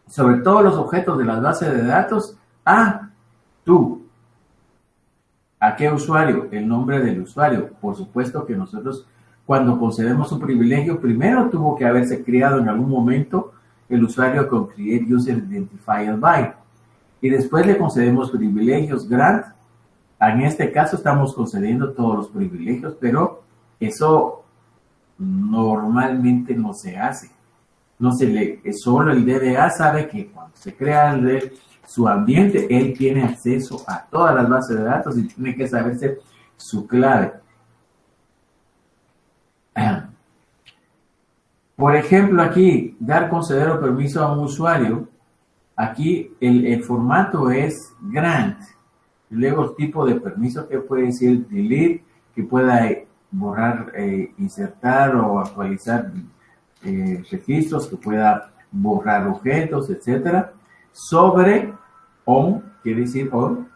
sobre todos los objetos de las bases de datos, tú. ¿A qué usuario? El nombre del usuario. Por supuesto que nosotros, cuando concedemos un privilegio, primero tuvo que haberse creado en algún momento el usuario con Create User Identified By. Y después le concedemos privilegios grant. En este caso estamos concediendo todos los privilegios, pero eso normalmente no se hace. No se le, solo el DBA sabe que cuando se crea su ambiente, él tiene acceso a todas las bases de datos y tiene que saberse su clave. Por ejemplo, aquí, dar, conceder o permiso a un usuario. Aquí el formato es grant. Luego el tipo de permiso que puede decir delete, que pueda borrar, insertar o actualizar registros, que pueda borrar objetos, etcétera. Sobre on, quiere decir on,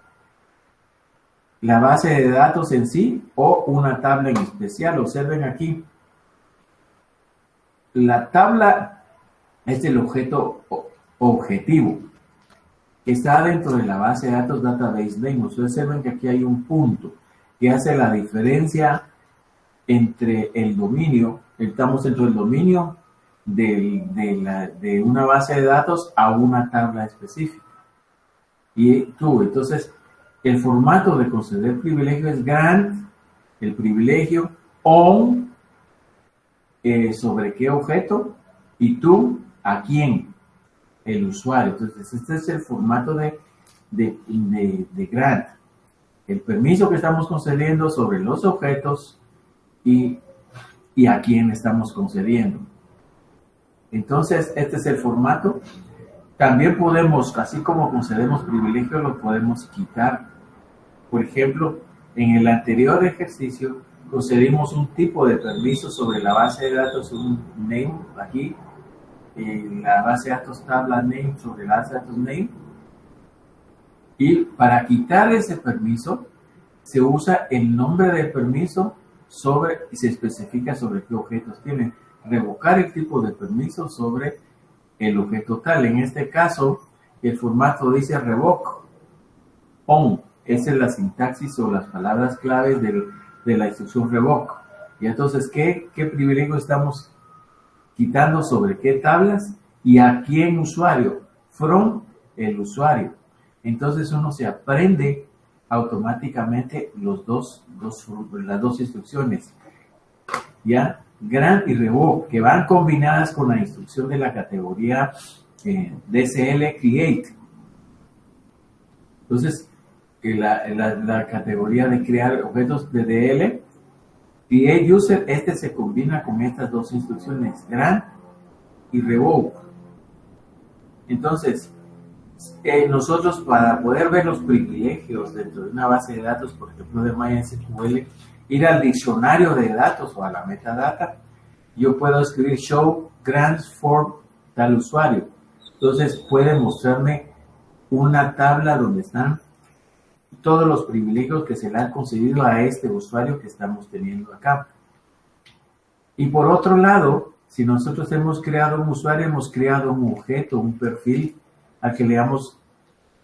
la base de datos en sí o una tabla en especial. Observen aquí, la tabla es el objeto objetivo que está dentro de la base de datos database name. Ustedes observen que aquí hay un punto. que hace la diferencia entre el dominio, estamos dentro del dominio de una base de datos a una tabla específica. Y tú, entonces, el formato de conceder privilegio es grant, el privilegio, on, sobre qué objeto, y tú, a quién, el usuario. Entonces, este es el formato de grant. El permiso que estamos concediendo sobre los objetos y a quién estamos concediendo. Entonces, este es el formato. También podemos, así como concedemos privilegios, lo podemos quitar. Por ejemplo, en el anterior ejercicio, concedimos un tipo de permiso sobre la base de datos, un name, aquí, la base de datos tabla name sobre la base de datos name. Y para quitar ese permiso, se usa el nombre del permiso y se especifica sobre qué objetos tiene. Revocar el tipo de permiso sobre el objeto tal. En este caso, el formato dice revoke on. Esa es la sintaxis o las palabras claves de la instrucción revoke. Y entonces, ¿qué privilegio estamos quitando sobre qué tablas y a quién usuario? From el usuario. Entonces uno se aprende automáticamente las dos instrucciones. ¿Ya? Grant y revoke, que van combinadas con la instrucción de la categoría DSL create. Entonces, la categoría de crear objetos de DL, create user, se combina con estas dos instrucciones, grant y revoke. Entonces, nosotros para poder ver los privilegios dentro de una base de datos, por ejemplo de MySQL, ir al diccionario de datos o a la metadata, yo puedo escribir show grants for tal usuario. Entonces puede mostrarme una tabla donde están todos los privilegios que se le han concedido a este usuario que estamos teniendo acá. Y por otro lado, si nosotros hemos creado un usuario, hemos creado un objeto, un perfil al que le hemos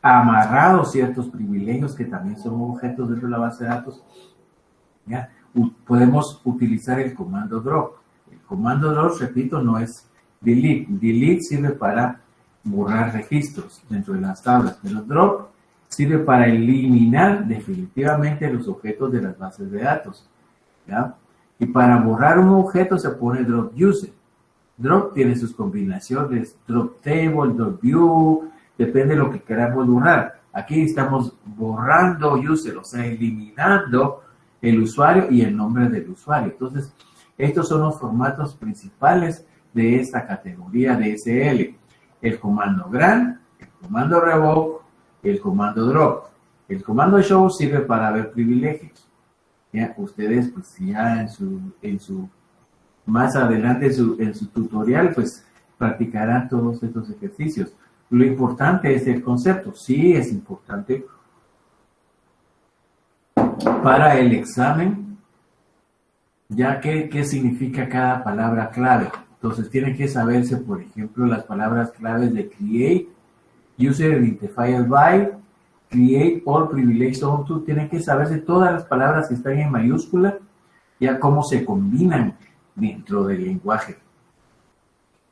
amarrado ciertos privilegios que también son objetos dentro de la base de datos, ¿ya? Podemos utilizar el comando drop. El comando drop, repito, no es delete. Delete sirve para borrar registros dentro de las tablas, pero drop sirve para eliminar definitivamente los objetos de las bases de datos, ¿ya? Y para borrar un objeto se pone drop user. Drop tiene sus combinaciones, drop table, drop view, depende de lo que queramos borrar. Aquí estamos borrando user, o sea, eliminando el usuario y el nombre del usuario. Entonces, estos son los formatos principales de esta categoría de DSL. El comando grant, el comando revoke, el comando drop. El comando show sirve para ver privilegios. ¿Ya? Ustedes, pues ya en su más adelante en su tutorial, pues practicarán todos estos ejercicios. Lo importante es el concepto. Sí, es importante para el examen, ya que qué significa cada palabra clave. Entonces tiene que saberse, por ejemplo, las palabras claves de create, user identified by, create all privilege on to. Tienen que saberse todas las palabras que están en mayúscula, ya cómo se combinan dentro del lenguaje.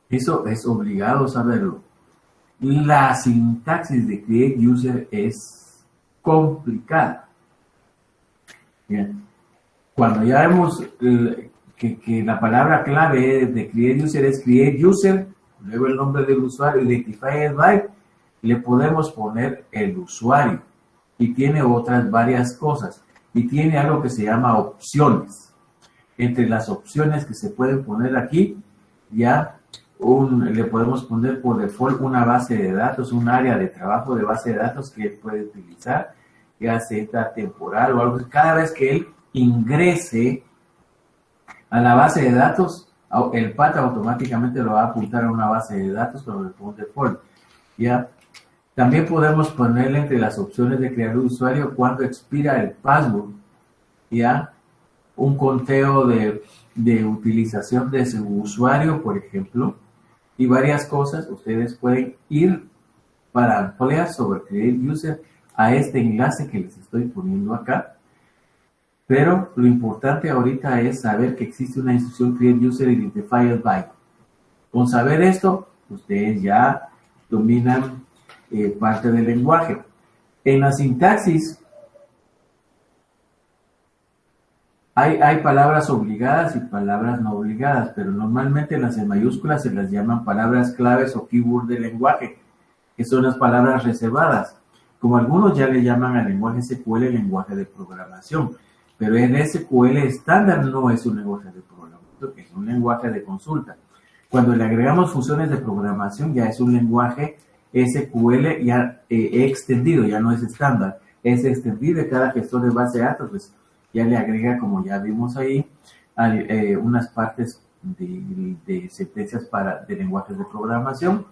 Eso es obligado saberlo. La sintaxis de create user es complicada. Bien. Cuando ya vemos que la palabra clave de create user es create user, luego el nombre del usuario, identified by, le podemos poner el usuario y tiene otras varias cosas y tiene algo que se llama opciones. Entre las opciones que se pueden poner aquí, ya le podemos poner por default una base de datos, un área de trabajo de base de datos que él puede utilizar, ya sea temporal o algo. Cada vez que él ingrese a la base de datos, el PAT automáticamente lo va a apuntar a una base de datos con el default. ¿Ya? También podemos ponerle entre las opciones de crear un usuario cuando expira el password, ¿ya? Un conteo de utilización de su usuario, por ejemplo, y varias cosas. Ustedes pueden ir para ampliar sobre Create User a este enlace que les estoy poniendo acá Pero lo importante ahorita es saber que existe una instrucción create user identifier by. Con saber esto, ustedes ya dominan parte del lenguaje. En la sintaxis hay palabras obligadas y palabras no obligadas, pero normalmente las en mayúsculas se las llaman palabras claves o keyword del lenguaje, que son las palabras reservadas. Como algunos ya le llaman al lenguaje SQL el lenguaje de programación, pero el SQL estándar no es un lenguaje de programación, es un lenguaje de consulta. Cuando le agregamos funciones de programación ya es un lenguaje SQL ya extendido, ya no es estándar, es extendido. Cada gestor de base de datos pues ya le agrega, como ya vimos ahí, unas partes de sentencias de lenguajes de programación.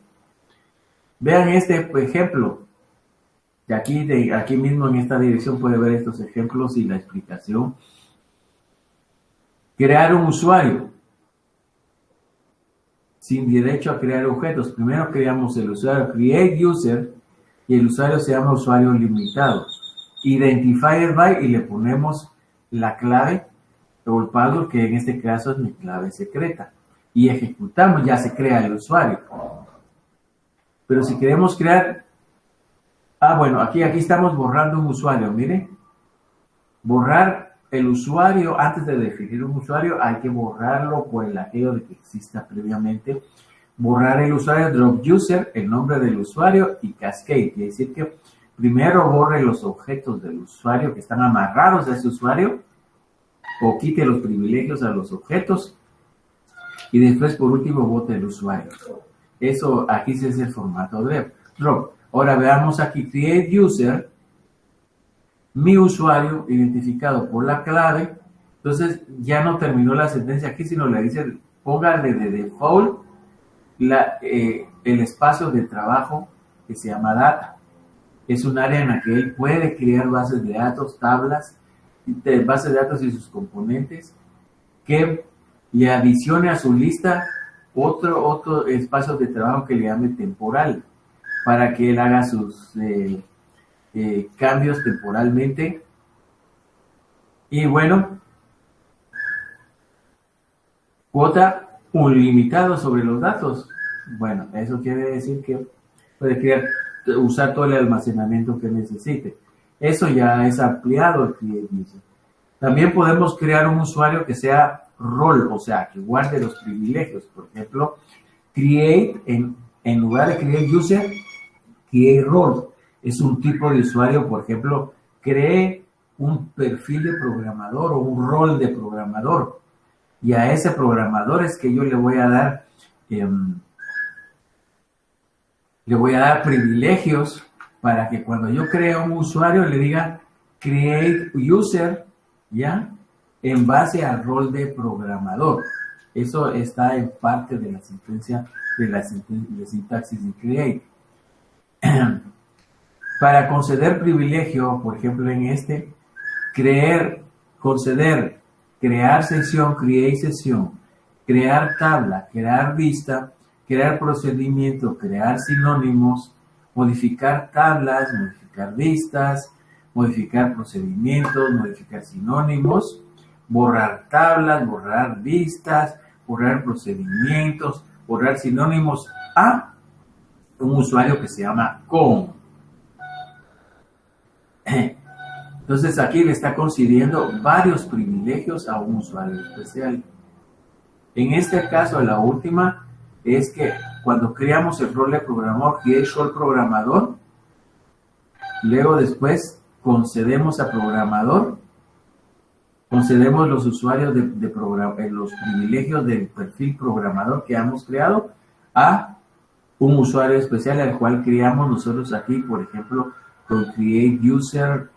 Vean este ejemplo. De aquí mismo en esta dirección puede ver estos ejemplos y la explicación. Crear un usuario sin derecho a crear objetos. Primero creamos el usuario, create user, y el usuario se llama usuario limitado. Identifier by, y le ponemos la clave o el password, que en este caso es mi clave secreta. Y ejecutamos, ya se crea el usuario. Pero si queremos crear... bueno, aquí estamos borrando un usuario, mire. Borrar el usuario, antes de definir un usuario, hay que borrarlo por el aquello de que exista previamente. Borrar el usuario, drop user, el nombre del usuario y cascade. Quiere decir que primero borre los objetos del usuario que están amarrados a ese usuario, o quite los privilegios a los objetos, y después por último bote el usuario. Eso aquí es el formato drop. Ahora veamos aquí, create user, mi usuario identificado por la clave. Entonces ya no terminó la sentencia aquí, sino le dice, póngale de default el espacio de trabajo que se llama data. Es un área en la que él puede crear bases de datos, tablas, bases de datos y sus componentes, que le adicione a su lista otro espacio de trabajo que le llame temporal, para que él haga sus cambios temporalmente. Y bueno, cuota ilimitado sobre los datos. Bueno, eso quiere decir que puede usar todo el almacenamiento que necesite. Eso ya es ampliado aquí. También podemos crear un usuario que sea role, o sea, que guarde los privilegios. Por ejemplo, create, en lugar de create user, create role. Es un tipo de usuario, por ejemplo, cree un perfil de programador o un rol de programador. Y a ese programador es que yo le voy a dar privilegios para que cuando yo cree un usuario le diga create user, ¿ya? En base al rol de programador. Eso está en parte de la sentencia de sintaxis de create. Para conceder privilegio, por ejemplo en este, conceder, crear sesión, create sesión, crear tabla, crear vista, crear procedimiento, crear sinónimos, modificar tablas, modificar vistas, modificar procedimientos, modificar sinónimos, borrar tablas, borrar vistas, borrar procedimientos, borrar sinónimos a un usuario que se llama con. Entonces aquí le está concediendo varios privilegios a un usuario especial. En este caso, la última es que cuando creamos el rol de programador, que es rol programador, luego después concedemos a programador, concedemos los usuarios los privilegios del perfil programador que hemos creado a un usuario especial al cual creamos nosotros aquí, por ejemplo, con create user,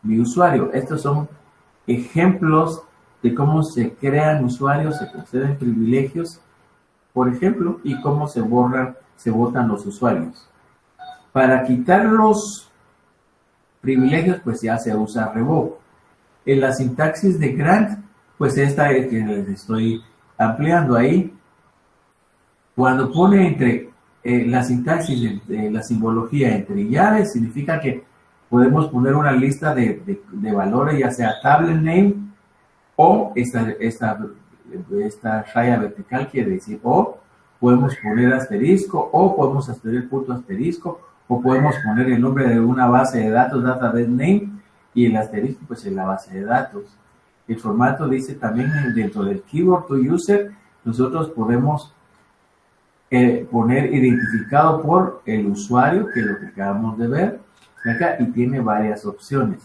mi usuario. Estos son ejemplos de cómo se crean usuarios, se conceden privilegios, por ejemplo, y cómo se botan los usuarios. Para quitar los privilegios, pues ya se usa revoke. En la sintaxis de grant, pues esta es que les estoy ampliando ahí. Cuando pone entre la sintaxis de la simbología entre llaves, significa que podemos poner una lista de valores, ya sea tablet name o esta raya vertical, quiere decir o podemos poner asterisco, o podemos hacer el punto asterisco, o podemos poner el nombre de una base de datos, database name, y el asterisco pues en la base de datos. El formato dice también dentro del keyword to user, nosotros podemos poner identificado por el usuario, que es lo que acabamos de ver acá, y tiene varias opciones.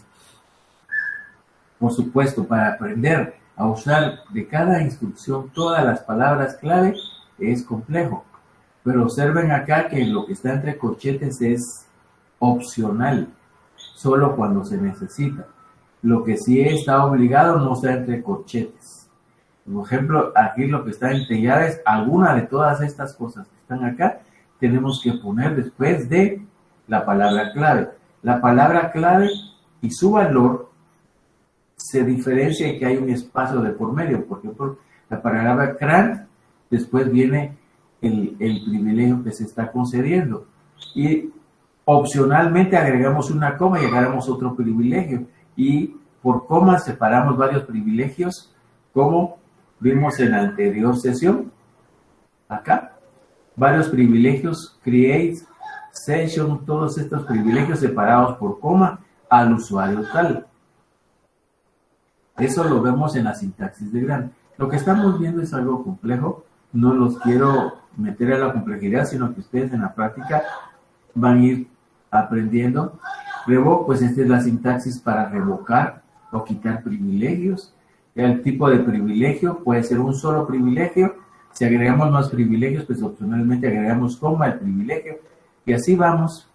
Por supuesto, para aprender a usar de cada instrucción todas las palabras clave es complejo, pero observen acá que lo que está entre corchetes es opcional, solo cuando se necesita. Lo que sí está obligado no está entre corchetes. Por ejemplo, aquí lo que está entre llaves, alguna de todas estas cosas que están acá, tenemos que poner después de la palabra clave. La palabra clave y su valor se diferencia en que hay un espacio de por medio. Por ejemplo, la palabra CRAN, después viene el privilegio que se está concediendo. Y opcionalmente agregamos una coma y agregamos otro privilegio. Y por comas separamos varios privilegios, como vimos en la anterior sesión. Acá, varios privilegios, create, session, todos estos privilegios separados por coma al usuario tal. Eso lo vemos en la sintaxis de GRAN. Lo que estamos viendo es algo complejo. No los quiero meter a la complejidad, sino que ustedes en la práctica van a ir aprendiendo. Revoke, pues esta es la sintaxis para revocar o quitar privilegios. El tipo de privilegio puede ser un solo privilegio. Si agregamos más privilegios, pues opcionalmente agregamos coma el privilegio. Y así vamos,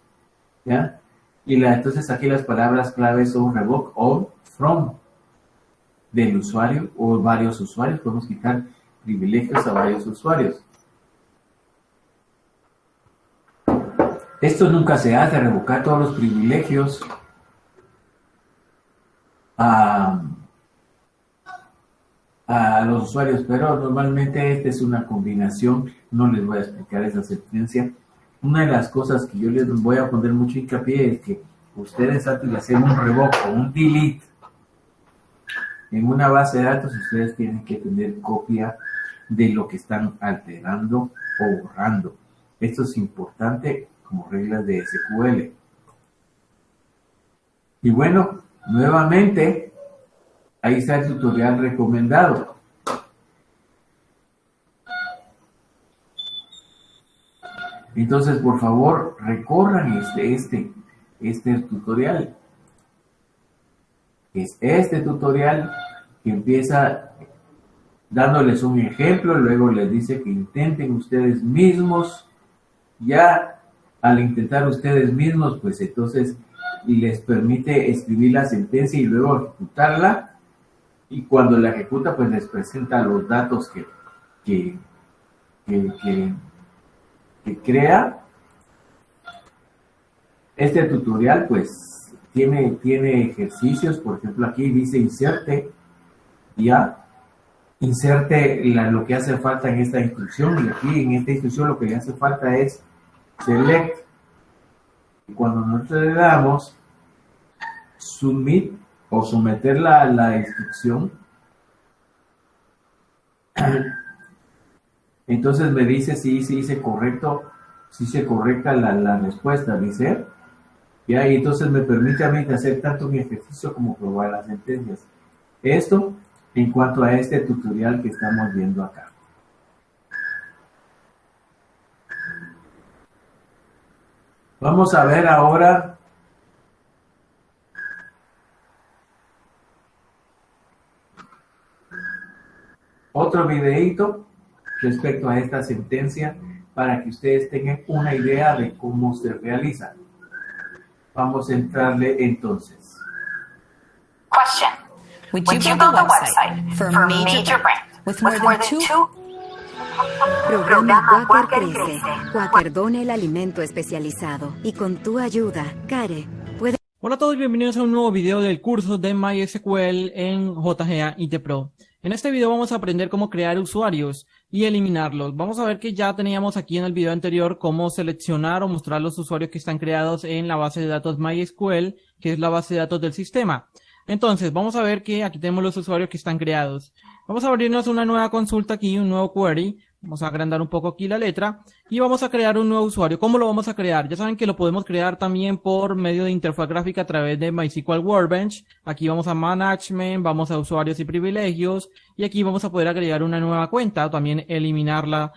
¿ya? Y entonces aquí las palabras claves son revoke o from del usuario o varios usuarios. Podemos quitar privilegios a varios usuarios. Esto nunca se hace, revocar todos los privilegios a los usuarios, pero normalmente esta es una combinación. No les voy a explicar esa sentencia. Una de las cosas que yo les voy a poner mucho hincapié es que ustedes antes de hacer un revoke o un delete en una base de datos, ustedes tienen que tener copia de lo que están alterando o borrando. Esto es importante como reglas de SQL. Y bueno, nuevamente, ahí está el tutorial recomendado. Entonces, por favor, recorran este tutorial. Es este tutorial que empieza dándoles un ejemplo, luego les dice que intenten ustedes mismos. Ya al intentar ustedes mismos, pues entonces les permite escribir la sentencia y luego ejecutarla. Y cuando la ejecuta, pues les presenta los datos que crea. Este tutorial, pues, tiene ejercicios. Por ejemplo, aquí dice inserte, ya. Inserte lo que hace falta en esta instrucción. Y aquí en esta instrucción lo que le hace falta es select. Y cuando nosotros le damos submit o someter la instrucción, entonces me dice si hice correcto, si hice correcta la respuesta, dice. Y ahí entonces me permite a mí hacer tanto mi ejercicio como probar las sentencias. Esto en cuanto a este tutorial que estamos viendo acá. Vamos a ver ahora otro videíto respecto a esta sentencia para que ustedes tengan una idea de cómo se realiza. Vamos a entrarle entonces. Question. Would you build a website for a major brand with more than two? Programa Quaker crece. Quaker dona el alimento especializado. Y con tu ayuda, Care puede... Hola a todos y bienvenidos a un nuevo video del curso de MySQL en JGA IT Pro. En este video vamos a aprender cómo crear usuarios y eliminarlos. Vamos a ver que ya teníamos aquí en el video anterior cómo seleccionar o mostrar los usuarios que están creados en la base de datos MySQL, que es la base de datos del sistema. Entonces, vamos a ver que aquí tenemos los usuarios que están creados. Vamos a abrirnos una nueva consulta aquí, un nuevo query. Vamos a agrandar un poco aquí la letra y vamos a crear un nuevo usuario. ¿Cómo lo vamos a crear? Ya saben que lo podemos crear también por medio de interfaz gráfica a través de MySQL Workbench. Aquí vamos a Management, vamos a Usuarios y Privilegios y aquí vamos a poder agregar una nueva cuenta o también eliminar la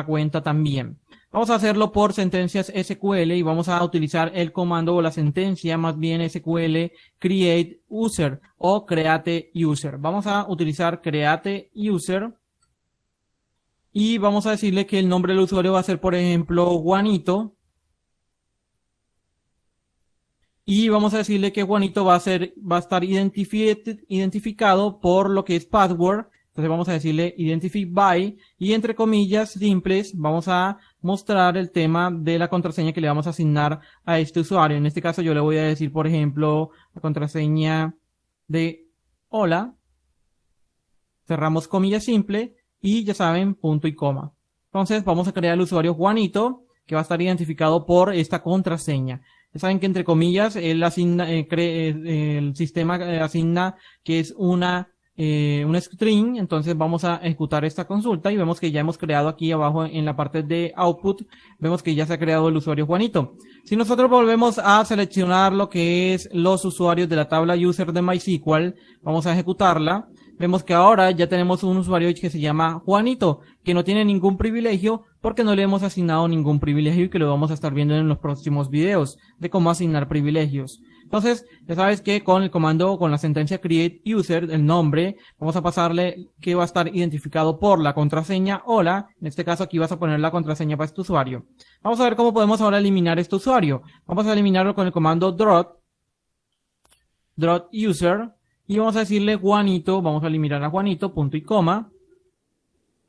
cuenta también. Vamos a hacerlo por sentencias SQL y vamos a utilizar el comando o la sentencia más bien SQL create user o create user. Vamos a utilizar create user y vamos a decirle que el nombre del usuario va a ser, por ejemplo, Juanito. Y vamos a decirle que Juanito va a estar identificado por lo que es password. Entonces vamos a decirle identify by y entre comillas simples vamos a mostrar el tema de la contraseña que le vamos a asignar a este usuario. En este caso yo le voy a decir, por ejemplo, la contraseña de hola. Cerramos comillas simple y ya saben, punto y coma. Entonces vamos a crear el usuario Juanito que va a estar identificado por esta contraseña. Ya saben que entre comillas él asigna, el sistema asigna que es una string. Entonces vamos a ejecutar esta consulta y vemos que ya hemos creado aquí abajo en la parte de output, vemos que ya se ha creado el usuario Juanito. Si nosotros volvemos a seleccionar lo que es los usuarios de la tabla user de MySQL, vamos a ejecutarla. Vemos que ahora ya tenemos un usuario que se llama Juanito, que no tiene ningún privilegio porque no le hemos asignado ningún privilegio y que lo vamos a estar viendo en los próximos videos de cómo asignar privilegios. Entonces, ya sabes que con el comando, con la sentencia create user, el nombre, vamos a pasarle que va a estar identificado por la contraseña hola. En este caso aquí vas a poner la contraseña para este usuario. Vamos a ver cómo podemos ahora eliminar este usuario. Vamos a eliminarlo con el comando drop user. Y vamos a decirle Juanito, vamos a eliminar a Juanito, punto y coma.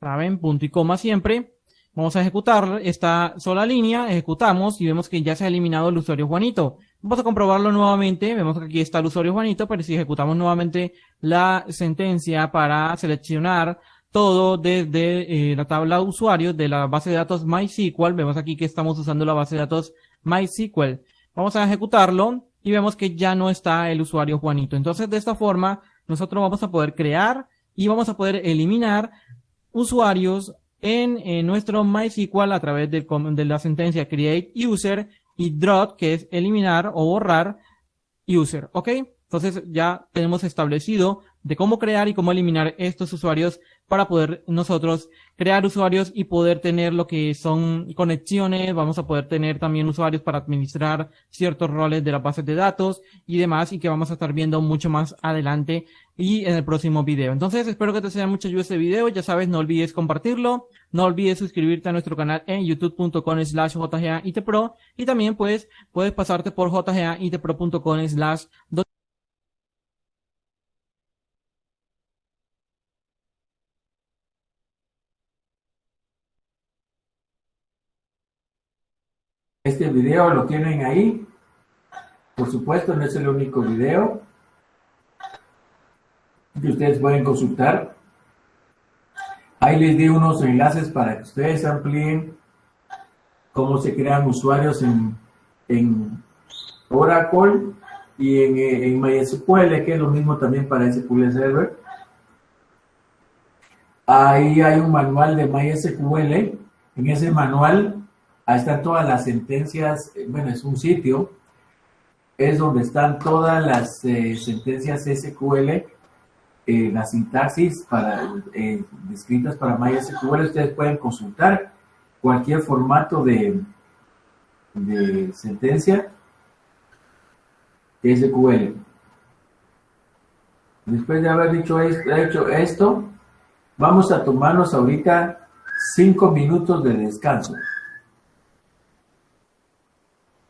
¿Saben? Punto y coma siempre. Vamos a ejecutar esta sola línea, ejecutamos y vemos que ya se ha eliminado el usuario Juanito. Vamos a comprobarlo nuevamente, vemos que aquí está el usuario Juanito, pero si ejecutamos nuevamente la sentencia para seleccionar todo desde la tabla de usuarios de la base de datos MySQL, vemos aquí que estamos usando la base de datos MySQL. Vamos a ejecutarlo y vemos que ya no está el usuario Juanito. Entonces, de esta forma, nosotros vamos a poder crear y vamos a poder eliminar usuarios en nuestro MySQL a través de la sentencia create user y drop, que es eliminar o borrar user, ¿ok? Entonces ya tenemos establecido de cómo crear y cómo eliminar estos usuarios para poder nosotros crear usuarios y poder tener lo que son conexiones. Vamos a poder tener también usuarios para administrar ciertos roles de las bases de datos y demás, y que vamos a estar viendo mucho más adelante y en el próximo video. Entonces espero que te sea mucha ayuda este video. Ya sabes, no olvides compartirlo, no olvides suscribirte a nuestro canal en youtube.com/jgaitpro, y también pues puedes pasarte por jgaitpro.com/. Este video lo tienen ahí. Por supuesto, no es el único video que ustedes pueden consultar. Ahí les di unos enlaces para que ustedes amplíen cómo se crean usuarios en Oracle y en MySQL, que es lo mismo también para SQL Server. Ahí hay un manual de MySQL. En ese manual ahí están todas las sentencias. Bueno, es un sitio, es donde están todas las sentencias SQL, las sintaxis descritas para MySQL. Ustedes pueden consultar cualquier formato de sentencia SQL. Después de haber hecho esto, vamos a tomarnos ahorita 5 minutos de descanso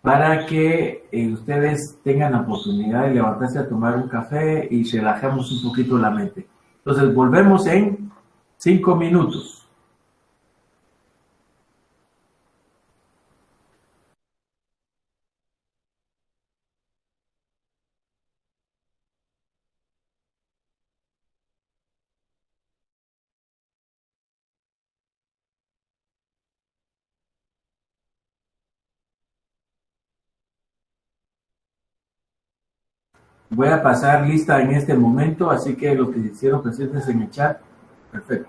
para que ustedes tengan la oportunidad de levantarse a tomar un café y relajemos un poquito la mente. Entonces volvemos en 5 minutos. Voy a pasar lista en este momento, así que los que se hicieron presentes en el chat, perfecto.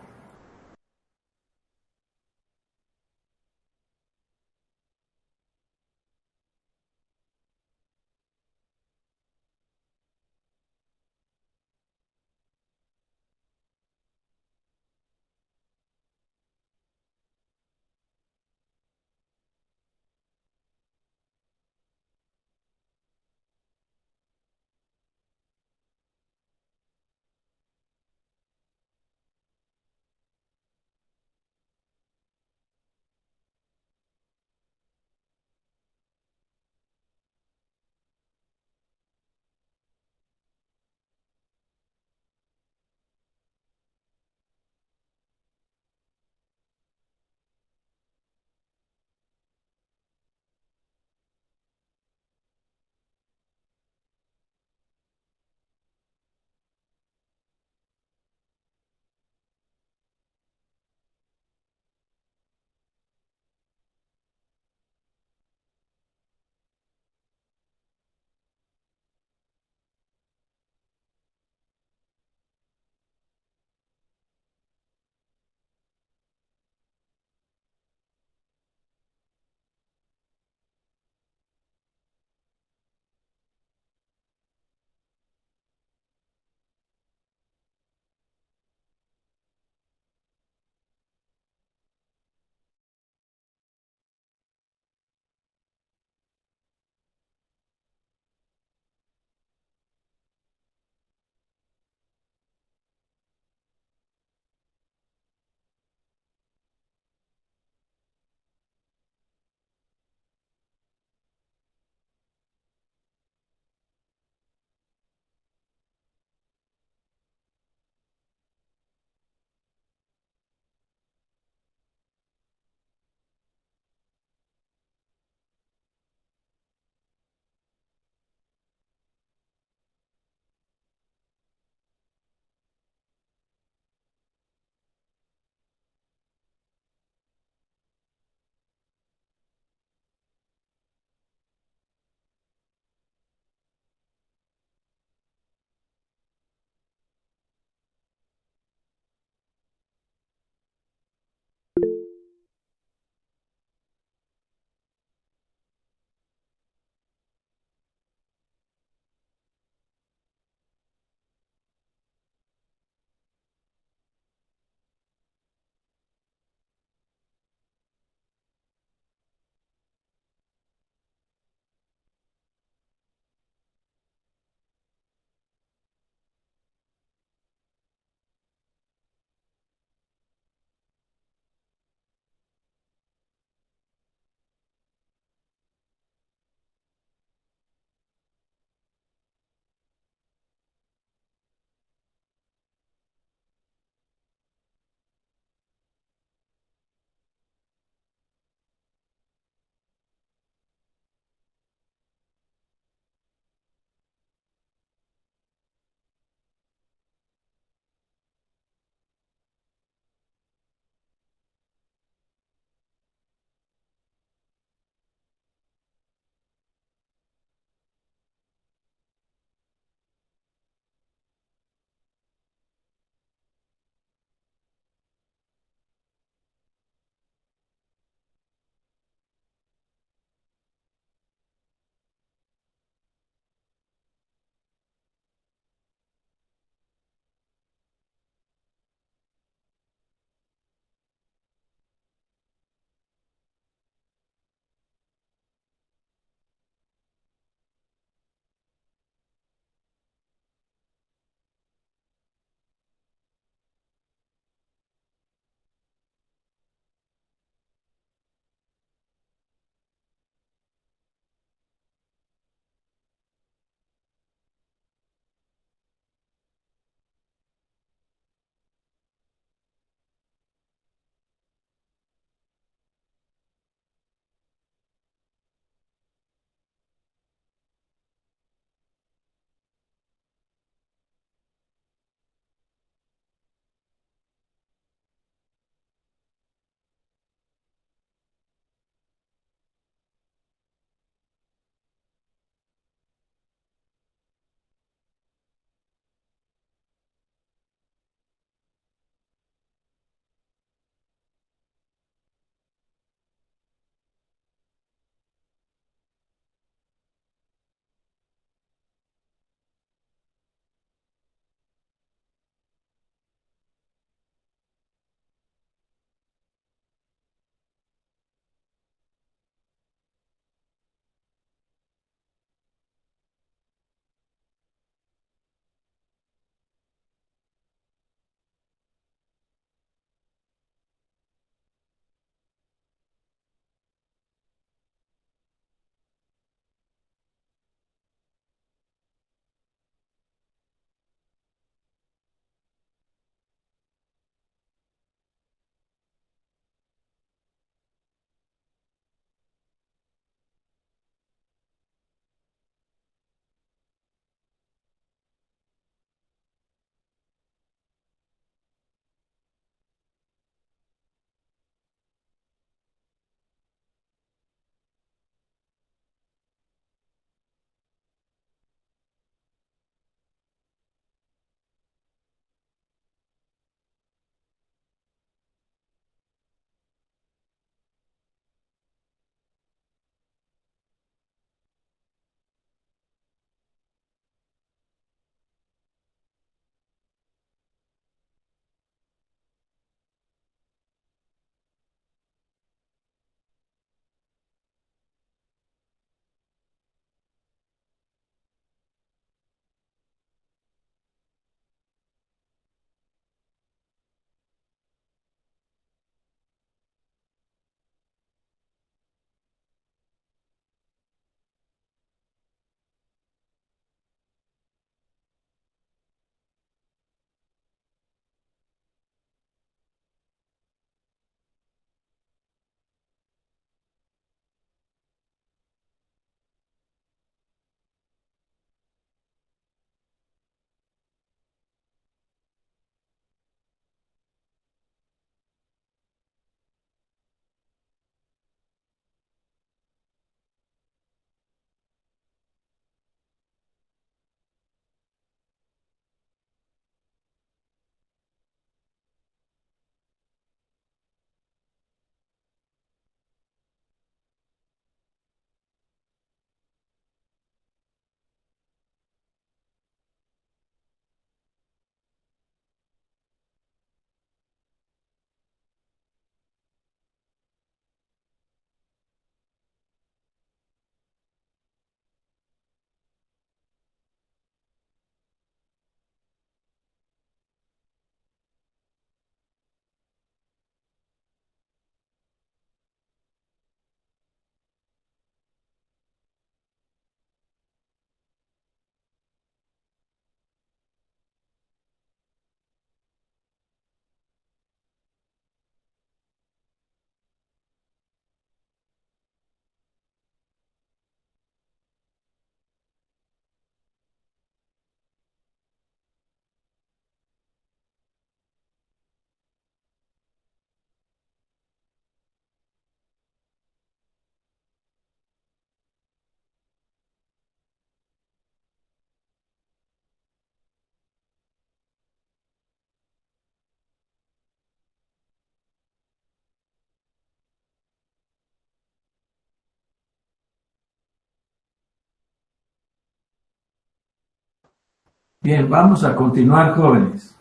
Bien, vamos a continuar, jóvenes.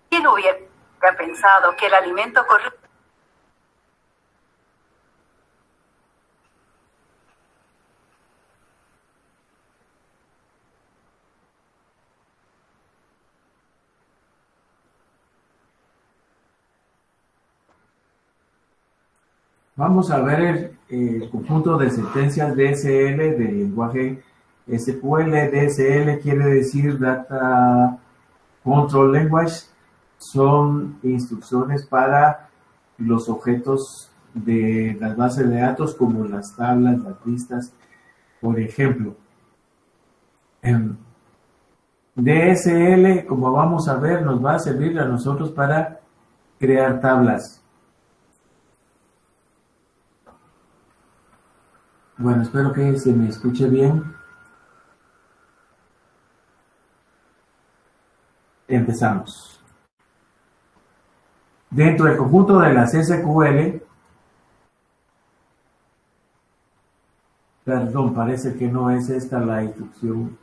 ¿Quién hubiera pensado que el alimento correcto? Vamos a ver el conjunto de sentencias DSL del lenguaje SQL. DSL quiere decir Data Control Language. Son instrucciones para los objetos de las bases de datos como las tablas, las listas, por ejemplo. DSL, como vamos a ver, nos va a servir a nosotros para crear tablas. Bueno, espero que se me escuche bien. Empezamos. Dentro del conjunto de las SQL, perdón, parece que no es esta la instrucción.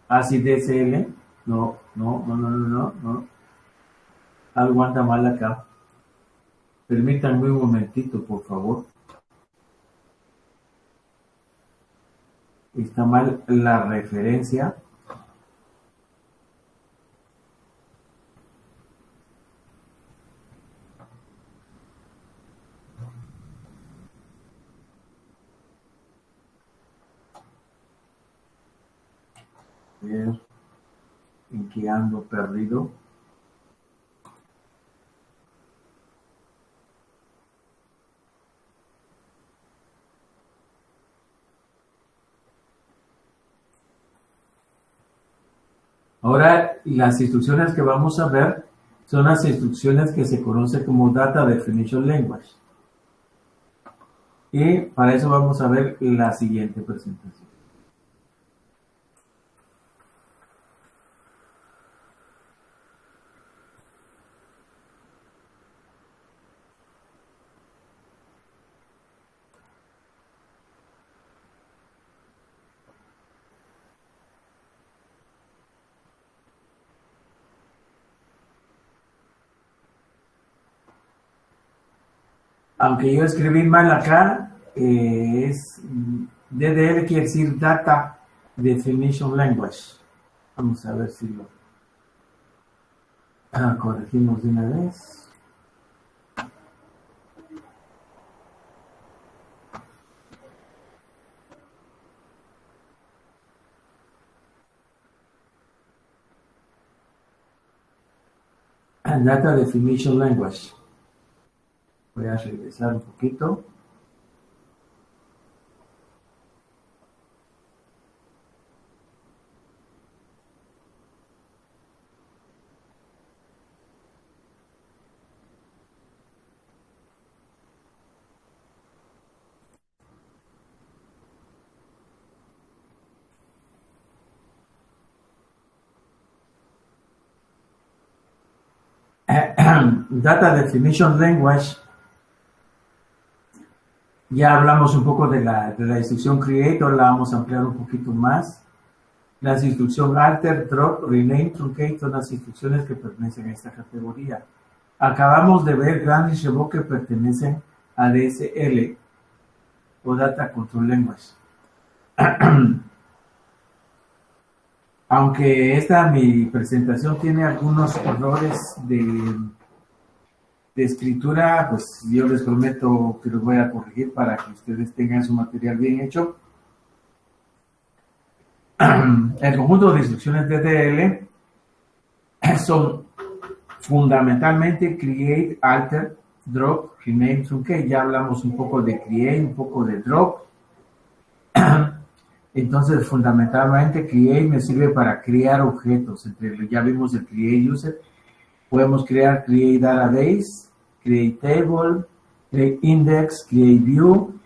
Así DSL, no. Algo anda mal acá. Permítanme un momentito, por favor. Está mal la referencia. A ver, en qué ando perdido. Ahora, las instrucciones que vamos a ver son las instrucciones que se conocen como Data Definition Language. Y para eso vamos a ver la siguiente presentación. Aunque yo escribí mal acá, es DDL quiere decir Data Definition Language. Vamos a ver si lo corregimos de una vez. Data Definition Language. Voy a regresar un poquito. Data Definition Language, ya hablamos un poco de la instrucción create, ahora la vamos a ampliar un poquito más. Las instrucciones alter, drop, rename, truncate son las instrucciones que pertenecen a esta categoría. Acabamos de ver Grand y Revoke que pertenecen a DSL o Data Control Language. Aunque mi presentación tiene algunos errores de escritura, pues yo les prometo que los voy a corregir para que ustedes tengan su material bien hecho. El conjunto de instrucciones DDL son fundamentalmente create, alter, drop, rename, truncate. Ya hablamos un poco de create, un poco de drop. Entonces, fundamentalmente, create me sirve para crear objetos. Ya vimos el create user. Podemos crear create database, create table, create index, create view,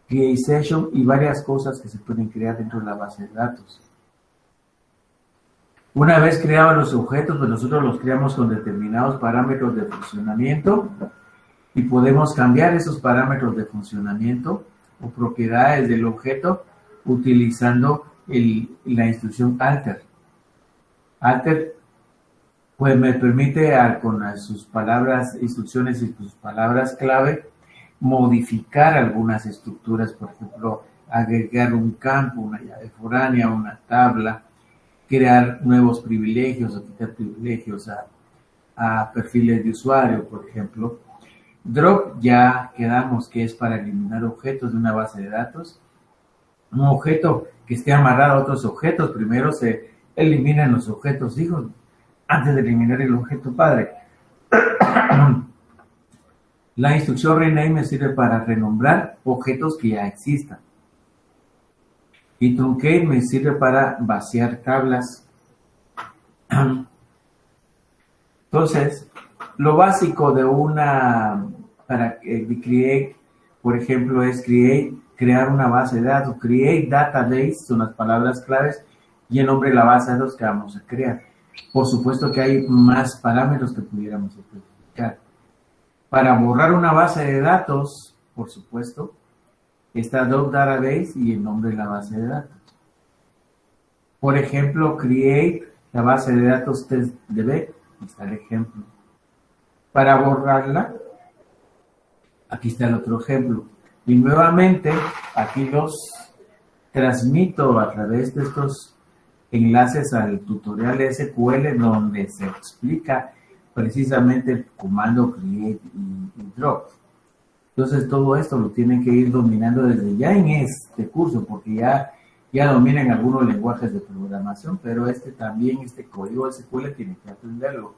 create session y varias cosas que se pueden crear dentro de la base de datos. Una vez creados los objetos, pues nosotros los creamos con determinados parámetros de funcionamiento y podemos cambiar esos parámetros de funcionamiento o propiedades del objeto utilizando la instrucción alter. Alter pues me permite con sus palabras, instrucciones y sus palabras clave modificar algunas estructuras, por ejemplo, agregar un campo, una llave foránea, una tabla, crear nuevos privilegios o quitar privilegios a perfiles de usuario, por ejemplo. Drop ya quedamos que es para eliminar objetos de una base de datos. Un objeto que esté amarrado a otros objetos, primero se eliminan los objetos hijos antes de eliminar el objeto padre. La instrucción rename me sirve para renombrar objetos que ya existan. Y truncate me sirve para vaciar tablas. Entonces, lo básico de para create, por ejemplo, es crear una base de datos. Create database son las palabras claves y el nombre de la base de datos que vamos a crear. Por supuesto que hay más parámetros que pudiéramos especificar. Para borrar una base de datos, por supuesto, está database y el nombre de la base de datos. Por ejemplo, create la base de datos testdb, está el ejemplo. Para borrarla, aquí está el otro ejemplo. Y nuevamente, aquí los transmito a través de estos enlaces al tutorial de SQL donde se explica precisamente el comando create y drop. Entonces todo esto lo tienen que ir dominando desde ya en este curso porque ya dominan algunos lenguajes de programación, pero este código SQL tienen que aprenderlo.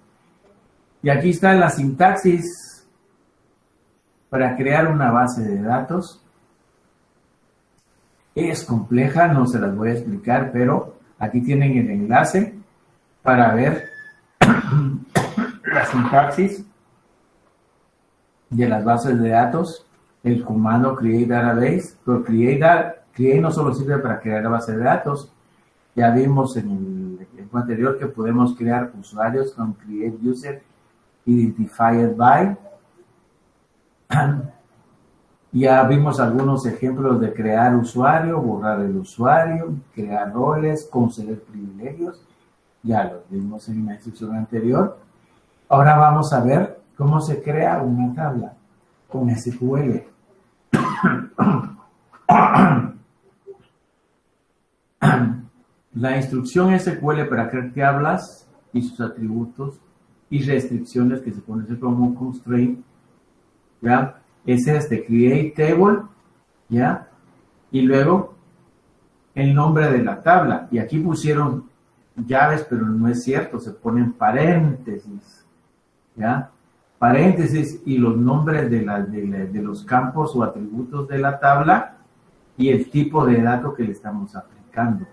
Y aquí está la sintaxis para crear una base de datos. Es compleja, no se las voy a explicar, pero aquí tienen el enlace para ver la sintaxis de las bases de datos, el comando create database, pero create no solo sirve para crear la base de datos, ya vimos en el ejemplo anterior que podemos crear usuarios con create user identified by. Ya vimos algunos ejemplos de crear usuario, borrar el usuario, crear roles, conceder privilegios. Ya los vimos en la instrucción anterior. Ahora vamos a ver cómo se crea una tabla con SQL. La instrucción SQL para crear tablas y sus atributos y restricciones que se conocen como constraint, ¿ya? Es create table, ¿ya? Y luego el nombre de la tabla. Y aquí pusieron llaves, pero no es cierto, se ponen paréntesis, ¿ya? Paréntesis y los nombres de los campos o atributos de la tabla y el tipo de dato que le estamos aplicando.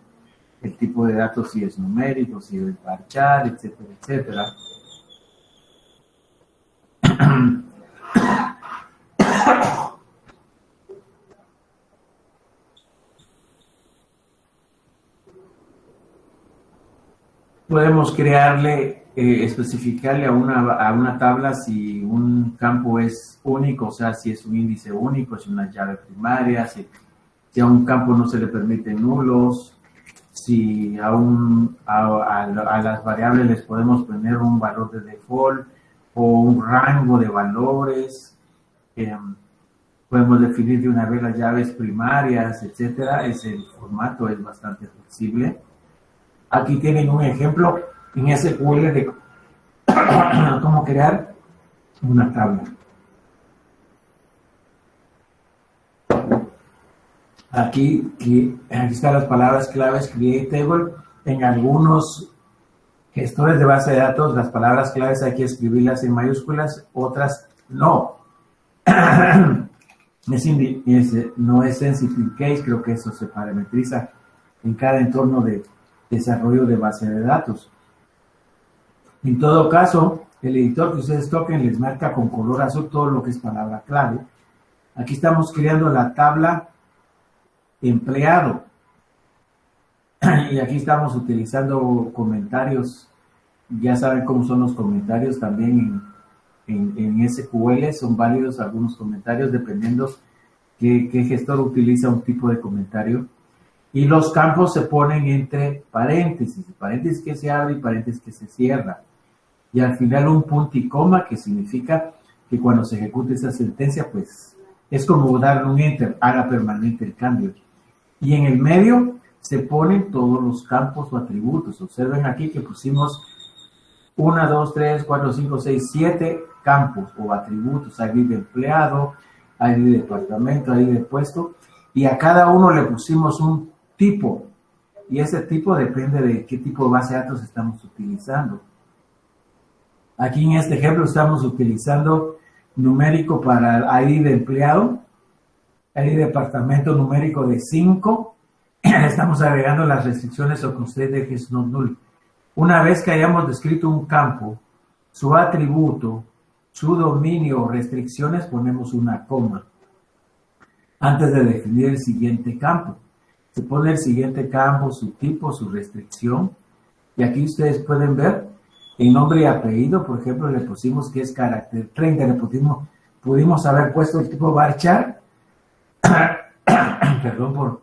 El tipo de datos si es numérico, si es varchar, etcétera, etcétera. Podemos crearle especificarle a una tabla si un campo es único, o sea, si es un índice único, si es una llave primaria, si a un campo no se le permiten nulos, si a las variables les podemos poner un valor de default o un rango de valores. Podemos definir de una vez las llaves primarias, etcétera. El formato es bastante flexible. Aquí tienen un ejemplo en SQL de cómo crear una tabla. Aquí están las palabras claves create table. En algunos gestores de base de datos, las palabras claves hay que escribirlas en mayúsculas, otras no. No es sensitive case, creo que eso se parametriza en cada entorno de desarrollo de base de datos. En todo caso, el editor que ustedes toquen les marca con color azul todo lo que es palabra clave. Aquí estamos creando la tabla empleado. Y aquí estamos utilizando comentarios. Ya saben cómo son los comentarios también en SQL. Son válidos algunos comentarios dependiendo qué gestor utiliza un tipo de comentario. Y los campos se ponen entre paréntesis. Paréntesis que se abre y paréntesis que se cierra. Y al final un punto y coma, que significa que cuando se ejecute esa sentencia, pues es como darle un enter, haga permanente el cambio. Y en el medio se ponen todos los campos o atributos. Observen aquí que pusimos 1, 2, 3, 4, 5, 6, 7 campos o atributos. ID de empleado, ID de departamento, ID de puesto. Y a cada uno le pusimos un tipo. Y ese tipo depende de qué tipo de base de datos estamos utilizando. Aquí en este ejemplo estamos utilizando numérico para ID de empleado, ID de departamento numérico de 5. Estamos agregando las restricciones o constraint de que es not null. Una vez que hayamos descrito un campo, su atributo, su dominio o restricciones, ponemos una coma antes de definir el siguiente campo. Se pone el siguiente campo, su tipo, su restricción. Y aquí ustedes pueden ver en nombre y apellido, por ejemplo, le pusimos que es carácter 30, pudimos haber puesto el tipo varchar, perdón por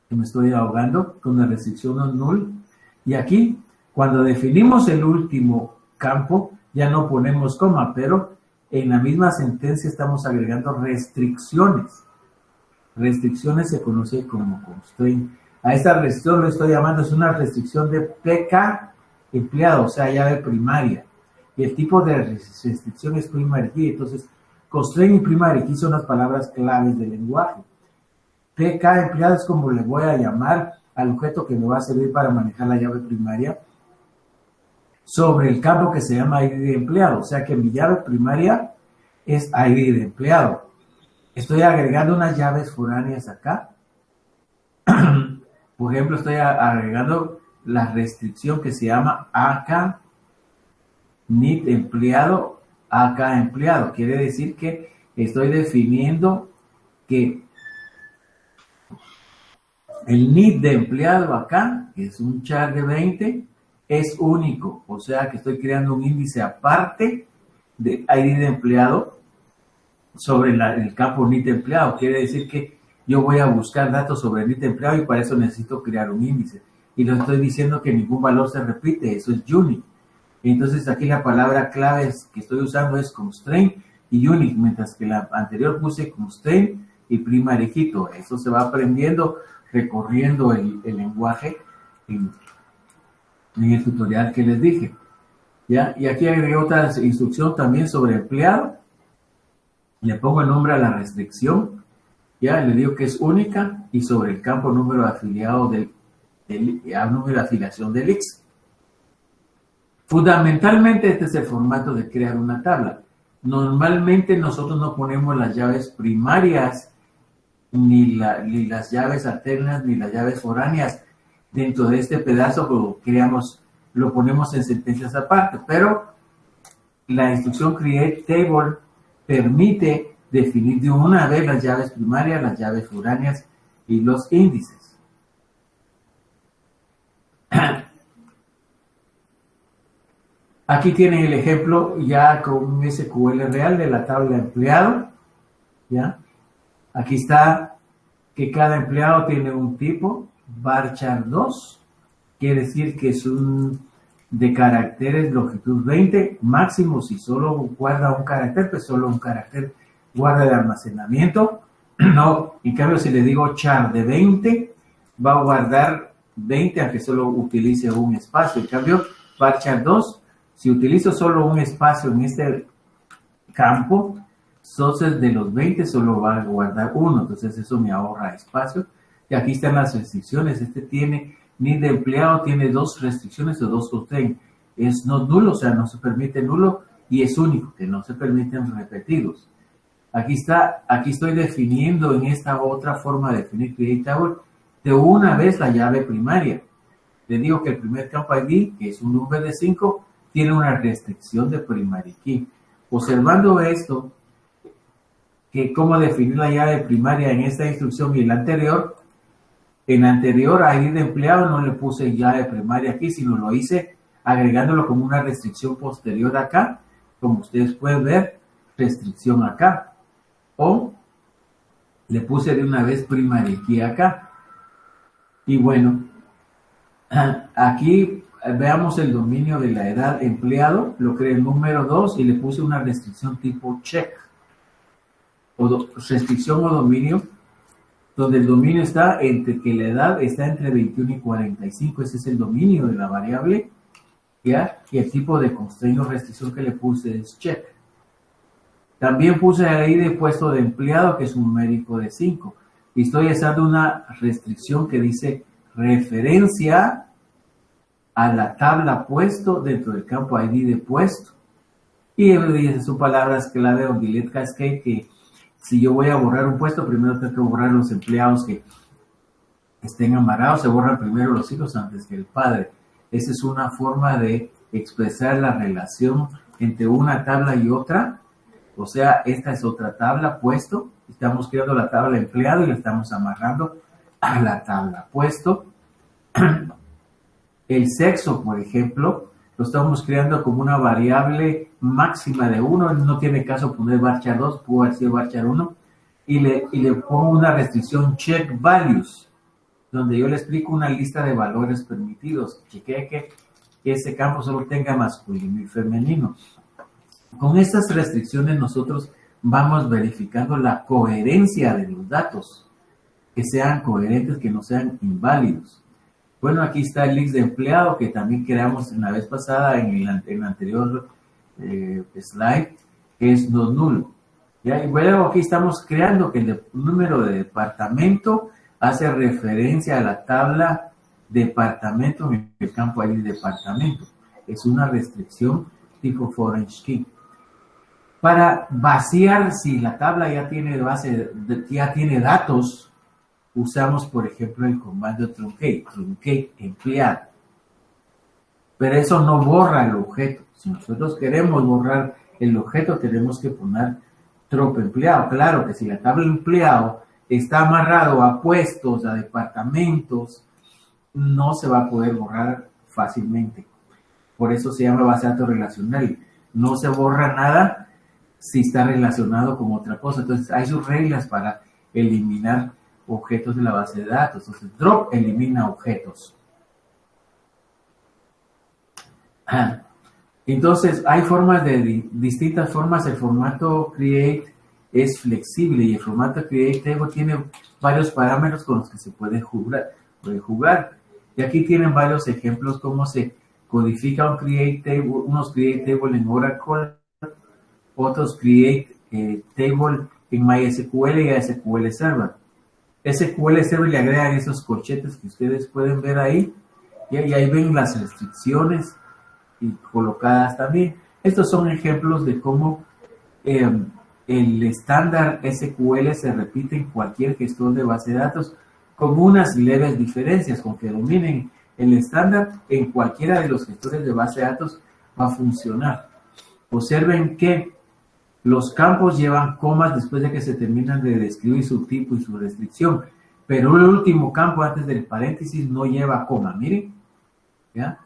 que me estoy ahogando, con la restricción no null, y aquí, cuando definimos el último campo, ya no ponemos coma, pero en la misma sentencia estamos agregando restricciones. Restricciones se conoce como constraint. A esta restricción lo estoy llamando, es una restricción de PK empleado, o sea, llave primaria. Y el tipo de restricción es primary key. Entonces, constraint y primary key son las palabras claves del lenguaje. PK empleado es como le voy a llamar al objeto que me va a servir para manejar la llave primaria sobre el campo que se llama ID de empleado. O sea que mi llave primaria es ID de empleado. Estoy agregando unas llaves foráneas acá. Por ejemplo, estoy agregando la restricción que se llama AK NIT empleado, AK empleado. Quiere decir que estoy definiendo que el NIT de empleado acá, que es un char de 20, es único. O sea que estoy creando un índice aparte de ID de empleado sobre el campo NIT de empleado. Quiere decir que yo voy a buscar datos sobre el NIT de empleado y para eso necesito crear un índice. Y lo estoy diciendo que ningún valor se repite, eso es unique. Entonces aquí la palabra clave que estoy usando es constraint y unique, mientras que la anterior puse constraint y primary key. Eso se va aprendiendo recorriendo el lenguaje en el tutorial que les dije. ¿Ya? Y aquí agregué otra instrucción también sobre empleado. Le pongo el nombre a la restricción. Ya le digo que es única y sobre el campo número de afiliado número de afiliación del X. Fundamentalmente este es el formato de crear una tabla. Normalmente nosotros no ponemos las llaves primarias ni las llaves alternas ni las llaves foráneas dentro de este pedazo, lo ponemos en sentencias aparte, pero la instrucción create table permite definir de una vez las llaves primarias, las llaves foráneas y los índices. Aquí tienen el ejemplo ya con un SQL real de la tabla de empleado. ¿Ya? Aquí está que cada empleado tiene un tipo, varchar 2, quiere decir que es un de caracteres longitud 20, máximo si solo guarda un carácter, pues solo un carácter guarda de almacenamiento. No, en cambio si le digo char de 20, va a guardar 20 aunque solo utilice un espacio. En cambio, varchar 2, si utilizo solo un espacio en este campo, entonces de los 20 solo va a guardar 1, entonces eso me ahorra espacio. Y aquí están las restricciones. Este tiene, ni de empleado tiene 2 restricciones o 2 constraints. Es no nulo, o sea, no se permite nulo, y es único, que no se permiten repetidos. Aquí está, aquí estoy definiendo en esta otra forma de definir create table de una vez la llave primaria. Le digo que el primer campo ID, que es un número de 5, tiene una restricción de primary key. Observando esto, que cómo definir la llave primaria en esta instrucción y en la anterior ID de empleado no le puse llave primaria aquí, sino lo hice agregándolo como una restricción posterior acá, como ustedes pueden ver, restricción acá, o le puse de una vez primary key acá. Y bueno, aquí veamos el dominio de la edad empleado, lo creé en número 2 y le puse una restricción tipo check, o restricción o dominio, donde el dominio está entre que la edad está entre 21 y 45, ese es el dominio de la variable, ¿ya? Y el tipo de constraint o restricción que le puse es check. También puse ahí de puesto de empleado, que es un numérico de 5, y estoy usando una restricción que dice referencia a la tabla puesto dentro del campo ID de puesto. Y esas son palabras clave o delete cascade, que si yo voy a borrar un puesto, primero tengo que borrar los empleados que estén amarrados, se borran primero los hijos antes que el padre. Esa es una forma de expresar la relación entre una tabla y otra. O sea, esta es otra tabla, puesto. Estamos creando la tabla empleado y la estamos amarrando a la tabla puesto. El sexo, por ejemplo, lo estamos creando como una variable máxima de 1. No tiene caso poner varchar 2, puedo haber sido varchar 1. Y le pongo una restricción check values, donde yo le explico una lista de valores permitidos. Chequea que ese campo solo tenga masculino y femenino. Con estas restricciones nosotros vamos verificando la coherencia de los datos, que sean coherentes, que no sean inválidos. Bueno, aquí está el list de empleado que también creamos la vez pasada en el anterior slide, que es no nulo. ¿Ya? Y luego aquí estamos creando que el número de departamento hace referencia a la tabla departamento en el campo ahí de departamento. Es una restricción tipo foreign key. Para vaciar, si la tabla ya tiene ya tiene datos, usamos, por ejemplo, el comando truncate empleado. Pero eso no borra el objeto. Si nosotros queremos borrar el objeto, tenemos que poner trop empleado. Claro que si la tabla empleado está amarrado a puestos, a departamentos, no se va a poder borrar fácilmente. Por eso se llama base de datos relacional. No se borra nada si está relacionado con otra cosa. Entonces hay sus reglas para eliminar objetos de la base de datos. Entonces drop elimina objetos. Entonces hay formas distintas formas. El formato create es flexible y el formato create table tiene varios parámetros con los que se puede jugar. Y aquí tienen varios ejemplos cómo se codifica un create table, unos create table en Oracle, otros create table en MySQL y SQL Server. SQL Server le agregan esos corchetes que ustedes pueden ver ahí, y ahí ven las restricciones y colocadas también. Estos son ejemplos de cómo el estándar SQL se repite en cualquier gestor de base de datos, con unas leves diferencias. Con que dominen el estándar, en cualquiera de los gestores de base de datos va a funcionar. Observen que los campos llevan comas después de que se terminan de describir su tipo y su restricción, pero el último campo antes del paréntesis no lleva coma, miren, ¿ya?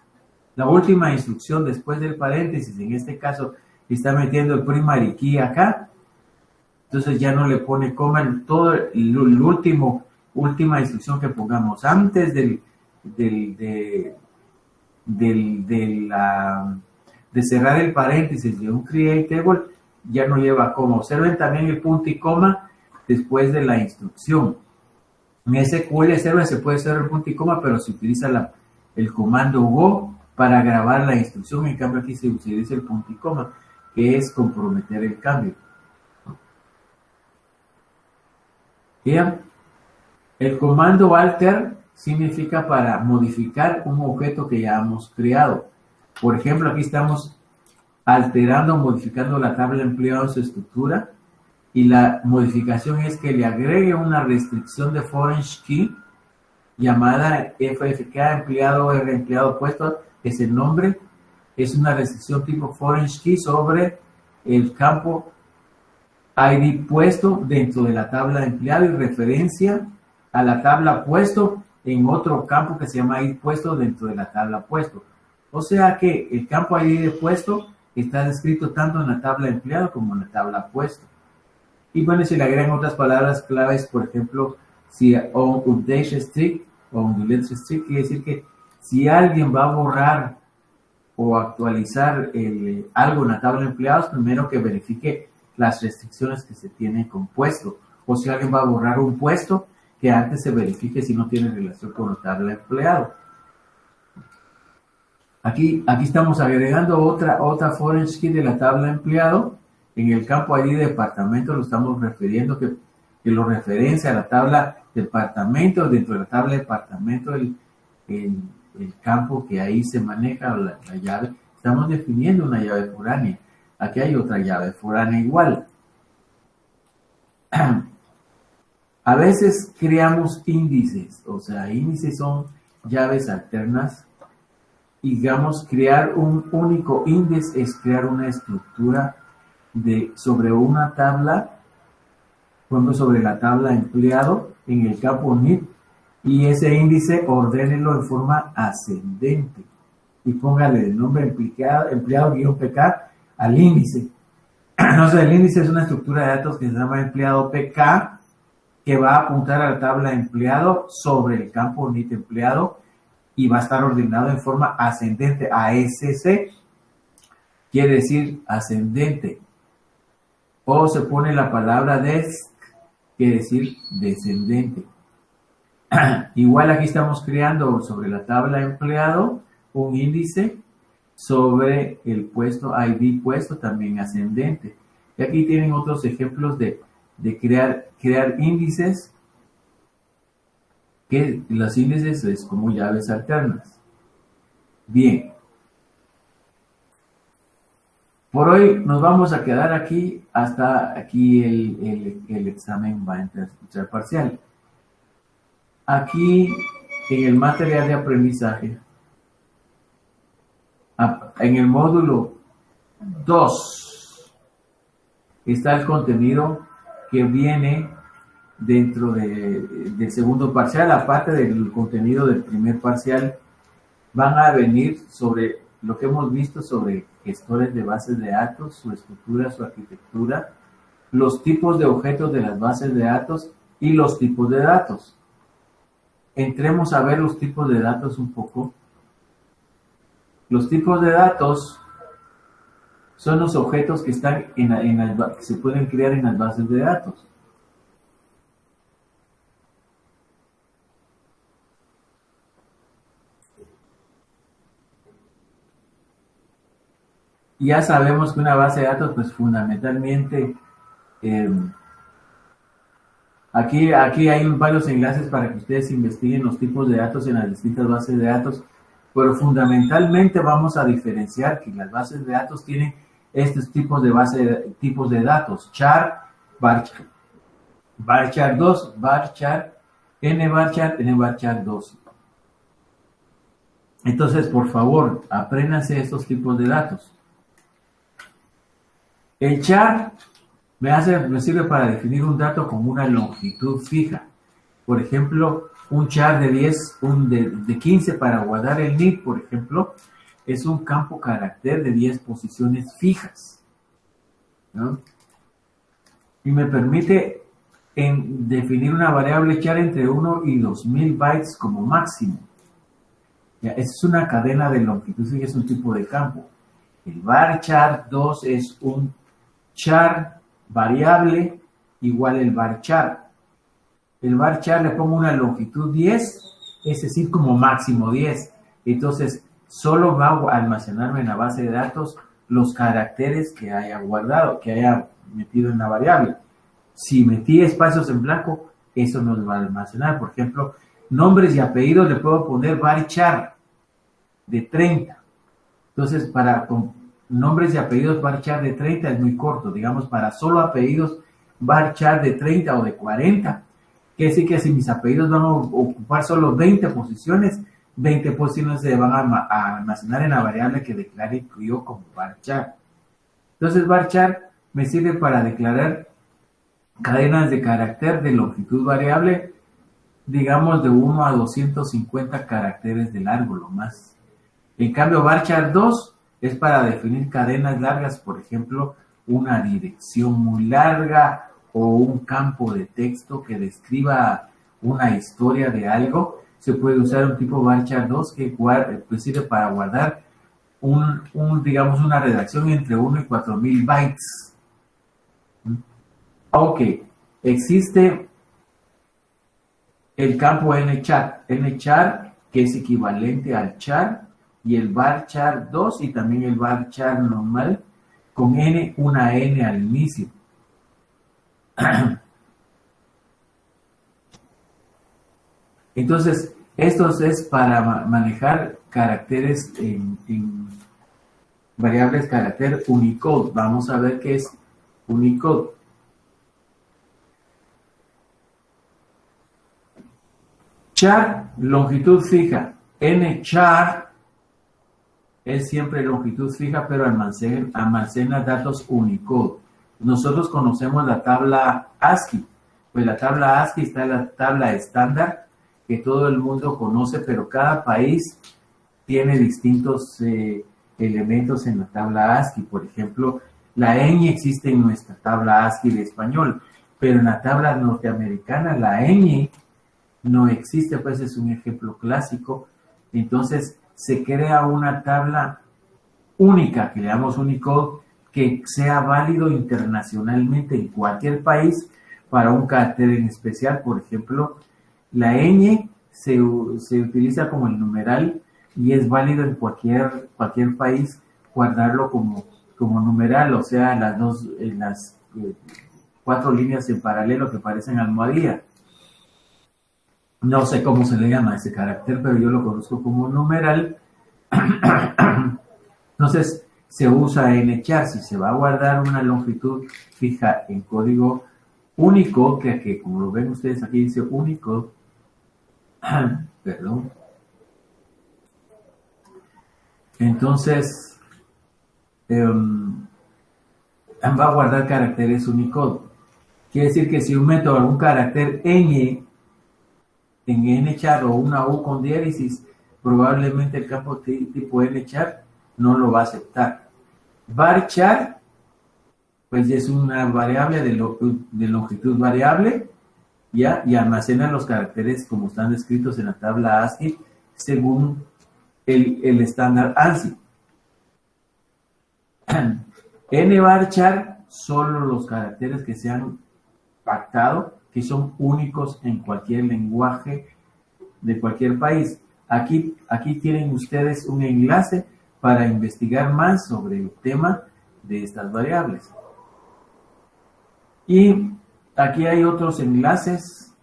la última instrucción después del paréntesis, en este caso está metiendo el primary key acá, entonces ya no le pone coma en todo última instrucción que pongamos antes de cerrar el paréntesis de un create table, ya no lleva coma. Observen también el punto y coma después de la instrucción. En SQL Server se puede hacer el punto y coma, pero se utiliza el comando go para grabar la instrucción. En cambio aquí se utiliza el punto y coma, que es comprometer el cambio. Bien. El comando alter significa para modificar un objeto que ya hemos creado. Por ejemplo, aquí estamos alterando o modificando la tabla empleado en su estructura, y la modificación es que le agregue una restricción de foreign key llamada FFK empleado R empleado puesto, es el nombre, es una restricción tipo foreign key sobre el campo ID puesto dentro de la tabla de empleado y referencia a la tabla puesto en otro campo que se llama ID puesto dentro de la tabla puesto. O sea que el campo ID de puesto está descrito tanto en la tabla de empleado como en la tabla puesto. Y bueno, si le agregan otras palabras claves, por ejemplo, si on update strict o on delete strict, quiere decir que si alguien va a borrar o actualizar algo en la tabla de empleados, primero que verifique las restricciones que se tienen con puesto. O si alguien va a borrar un puesto, que antes se verifique si no tiene relación con la tabla de empleado. Aquí estamos agregando otra foreign key de la tabla de empleado. En el campo ID de departamento lo estamos refiriendo que lo referencia a la tabla departamento. Dentro de la tabla departamento el campo que ahí se maneja, la llave, estamos definiendo una llave foránea. Aquí hay otra llave foránea igual. A veces creamos índices, o sea, índices son llaves alternas. Y digamos, crear un único índice es crear una estructura sobre una tabla, por ejemplo, sobre la tabla empleado en el campo NIT, y ese índice ordénelo en forma ascendente y póngale el nombre empleado-pk al índice. Entonces, el índice es una estructura de datos que se llama empleado-pk, que va a apuntar a la tabla empleado sobre el campo NIT empleado y va a estar ordenado en forma ascendente. ASC quiere decir ascendente. O se pone la palabra desk, quiere decir descendente. Igual aquí estamos creando sobre la tabla empleado un índice sobre el puesto ID puesto también ascendente. Y aquí tienen otros ejemplos de crear índices, que los índices es como llaves alternas. Bien. Por hoy nos vamos a quedar aquí, hasta aquí el examen va a entrar parcial. Aquí en el material de aprendizaje, en el módulo 2, está el contenido que viene dentro del segundo parcial. Aparte del contenido del primer parcial, van a venir sobre lo que hemos visto sobre gestores de bases de datos, su estructura, su arquitectura, los tipos de objetos de las bases de datos y los tipos de datos. Entremos a ver los tipos de datos un poco. Los tipos de datos son los objetos que están que se pueden crear en las bases de datos. Ya sabemos que una base de datos, pues fundamentalmente, aquí hay varios enlaces para que ustedes investiguen los tipos de datos en las distintas bases de datos, pero fundamentalmente vamos a diferenciar que las bases de datos tienen estos tipos de datos: char, varchar 2, varchar, nvarchar 2. Entonces, por favor, apréndanse estos tipos de datos. El char me sirve para definir un dato con una longitud fija. Por ejemplo, un char de 10, de 15 para guardar el NIT, por ejemplo, es un campo carácter de 10 posiciones fijas, ¿no? Y me permite definir una variable char entre 1 y 2000 bytes como máximo. Ya, esa es una cadena de longitud fija, es un tipo de campo. El varchar 2 es un char variable igual el varchar. El varchar le pongo una longitud 10, es decir, como máximo 10. Entonces, solo va a almacenarme en la base de datos los caracteres que haya guardado, que haya metido en la variable. Si metí espacios en blanco, eso nos va a almacenar. Por ejemplo, nombres y apellidos le puedo poner varchar de 30. Entonces, con nombres y apellidos varchar de 30 es muy corto. Digamos, para solo apellidos varchar de 30 o de 40. Quiere decir que si mis apellidos van a ocupar solo 20 posiciones, 20 posiciones se van a almacenar en la variable que declaré yo como varchar. Entonces, varchar me sirve para declarar cadenas de carácter de longitud variable, digamos de 1 a 250 caracteres de largo, lo más. En cambio, varchar 2 es para definir cadenas largas, por ejemplo, una dirección muy larga o un campo de texto que describa una historia de algo. Se puede usar un tipo varchar 2 que pues sirve para guardar digamos, una redacción entre 1 y 4000 bytes. Ok, existe el campo nchar, que es equivalente al char, y el varchar 2 y también el varchar normal, con una n al inicio. Entonces, esto es para manejar caracteres en variables carácter Unicode. Vamos a ver qué es Unicode. Char, longitud fija. Nchar es siempre longitud fija, pero almacena datos Unicode. Nosotros conocemos la tabla ASCII. Pues la tabla ASCII está en la tabla estándar que todo el mundo conoce, pero cada país tiene distintos elementos en la tabla ASCII. Por ejemplo, la ñ existe en nuestra tabla ASCII de español, pero en la tabla norteamericana la ñ no existe, pues es un ejemplo clásico. Entonces se crea una tabla única, que le llamamos Unicode, que sea válido internacionalmente en cualquier país para un carácter en especial. Por ejemplo, la ñ se utiliza como el numeral y es válido en cualquier país guardarlo como numeral, o sea, las 4 líneas en paralelo que parecen almohadilla. No sé cómo se le llama ese carácter, pero yo lo conozco como numeral. Entonces, se usa nchar. Si se va a guardar una longitud fija en código Unicode, que como lo ven ustedes aquí dice Unicode, perdón. Entonces, va a guardar caracteres Unicode. Quiere decir que si yo meto algún carácter ñ en nchar o una u con diéresis, probablemente el campo tipo nchar no lo va a aceptar. Varchar, pues es una variable de longitud variable, ¿ya? Y almacena los caracteres como están descritos en la tabla ASCII según el estándar ANSI. Nvarchar, solo los caracteres que se han pactado, que son únicos en cualquier lenguaje de cualquier país. Aquí tienen ustedes un enlace para investigar más sobre el tema de estas variables. Y aquí hay otros enlaces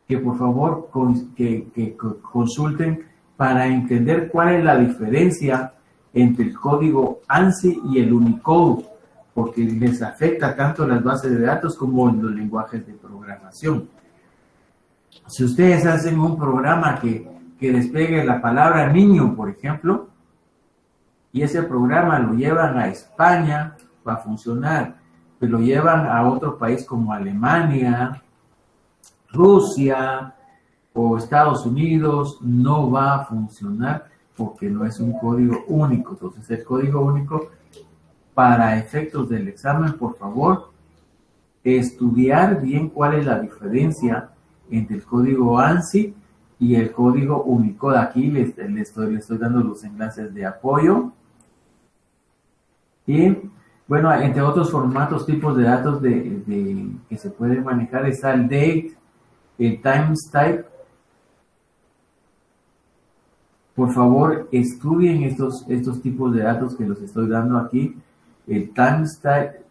que por favor que consulten para entender cuál es la diferencia entre el código ANSI y el Unicode, porque les afecta tanto las bases de datos como en los lenguajes de programación. Si ustedes hacen un programa que despliegue la palabra niño, por ejemplo, y ese programa lo llevan a España, va a funcionar, pero lo llevan a otro país como Alemania, Rusia o Estados Unidos, no va a funcionar porque no es un código único. Entonces, el código único, para efectos del examen, por favor, estudiar bien cuál es la diferencia entre el código ANSI y el código Unicode. Aquí le estoy dando los enlaces de apoyo. Y bueno, entre otros formatos, tipos de datos que se pueden manejar, está el date, el times type. Por favor, estudien estos tipos de datos que los estoy dando aquí. El times type,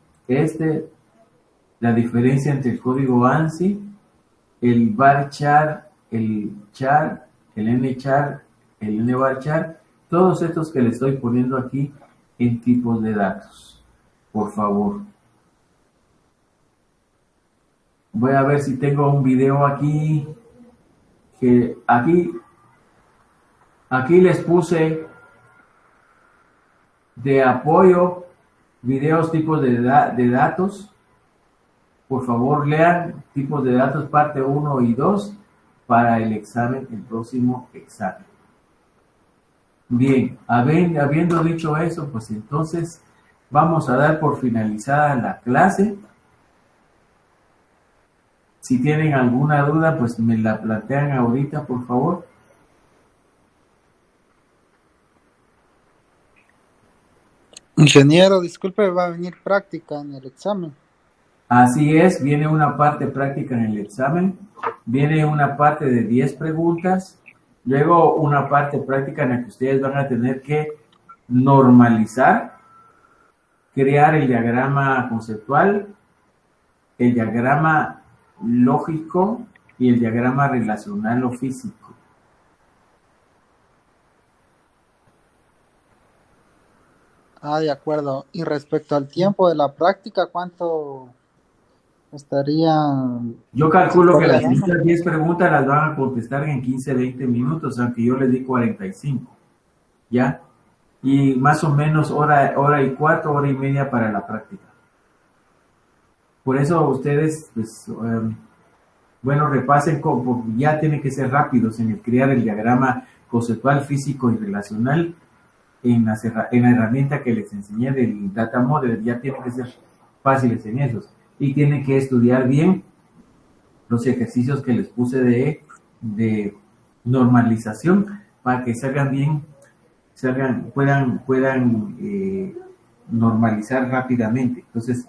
la diferencia entre el código ANSI, el varchar, el char, el nchar, el nvarchar, todos estos que le estoy poniendo aquí en tipos de datos. Por favor. Voy a ver si tengo un video aquí. Aquí les puse de apoyo videos, tipos de datos. Por favor, lean tipos de datos parte 1 y 2 para el examen, el próximo examen. Bien, habiendo dicho eso, pues entonces vamos a dar por finalizada la clase. Si tienen alguna duda, pues me la plantean ahorita, por favor. Ingeniero, disculpe, va a venir práctica en el examen. Así es, viene una parte práctica en el examen, viene una parte de 10 preguntas, luego una parte práctica en la que ustedes van a tener que normalizar, crear el diagrama conceptual, el diagrama lógico y el diagrama relacional o físico. De acuerdo. Y respecto al tiempo de la práctica, ¿cuánto estaría? Yo calculo que las siguientes 10 preguntas las van a contestar en 15, 20 minutos, aunque yo les di 45. ¿Ya? Y más o menos hora y cuarto, hora y media para la práctica. Por eso ustedes, pues, bueno, repasen, ya tienen que ser rápidos en el crear el diagrama conceptual, físico y relacional en la herramienta que les enseñé del Data Model. Ya tienen que ser fáciles en esos. Y tienen que estudiar bien los ejercicios que les puse de normalización para que salgan bien, puedan normalizar rápidamente. Entonces,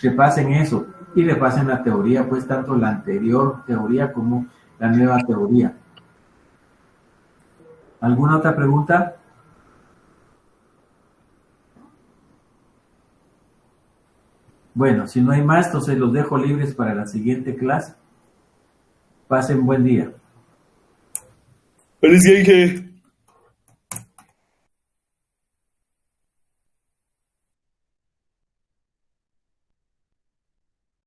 repasen eso y repasen la teoría, pues tanto la anterior teoría como la nueva teoría. ¿Alguna otra pregunta? Bueno, si no hay más, entonces los dejo libres para la siguiente clase. Pasen buen día. Feliz día, Inge.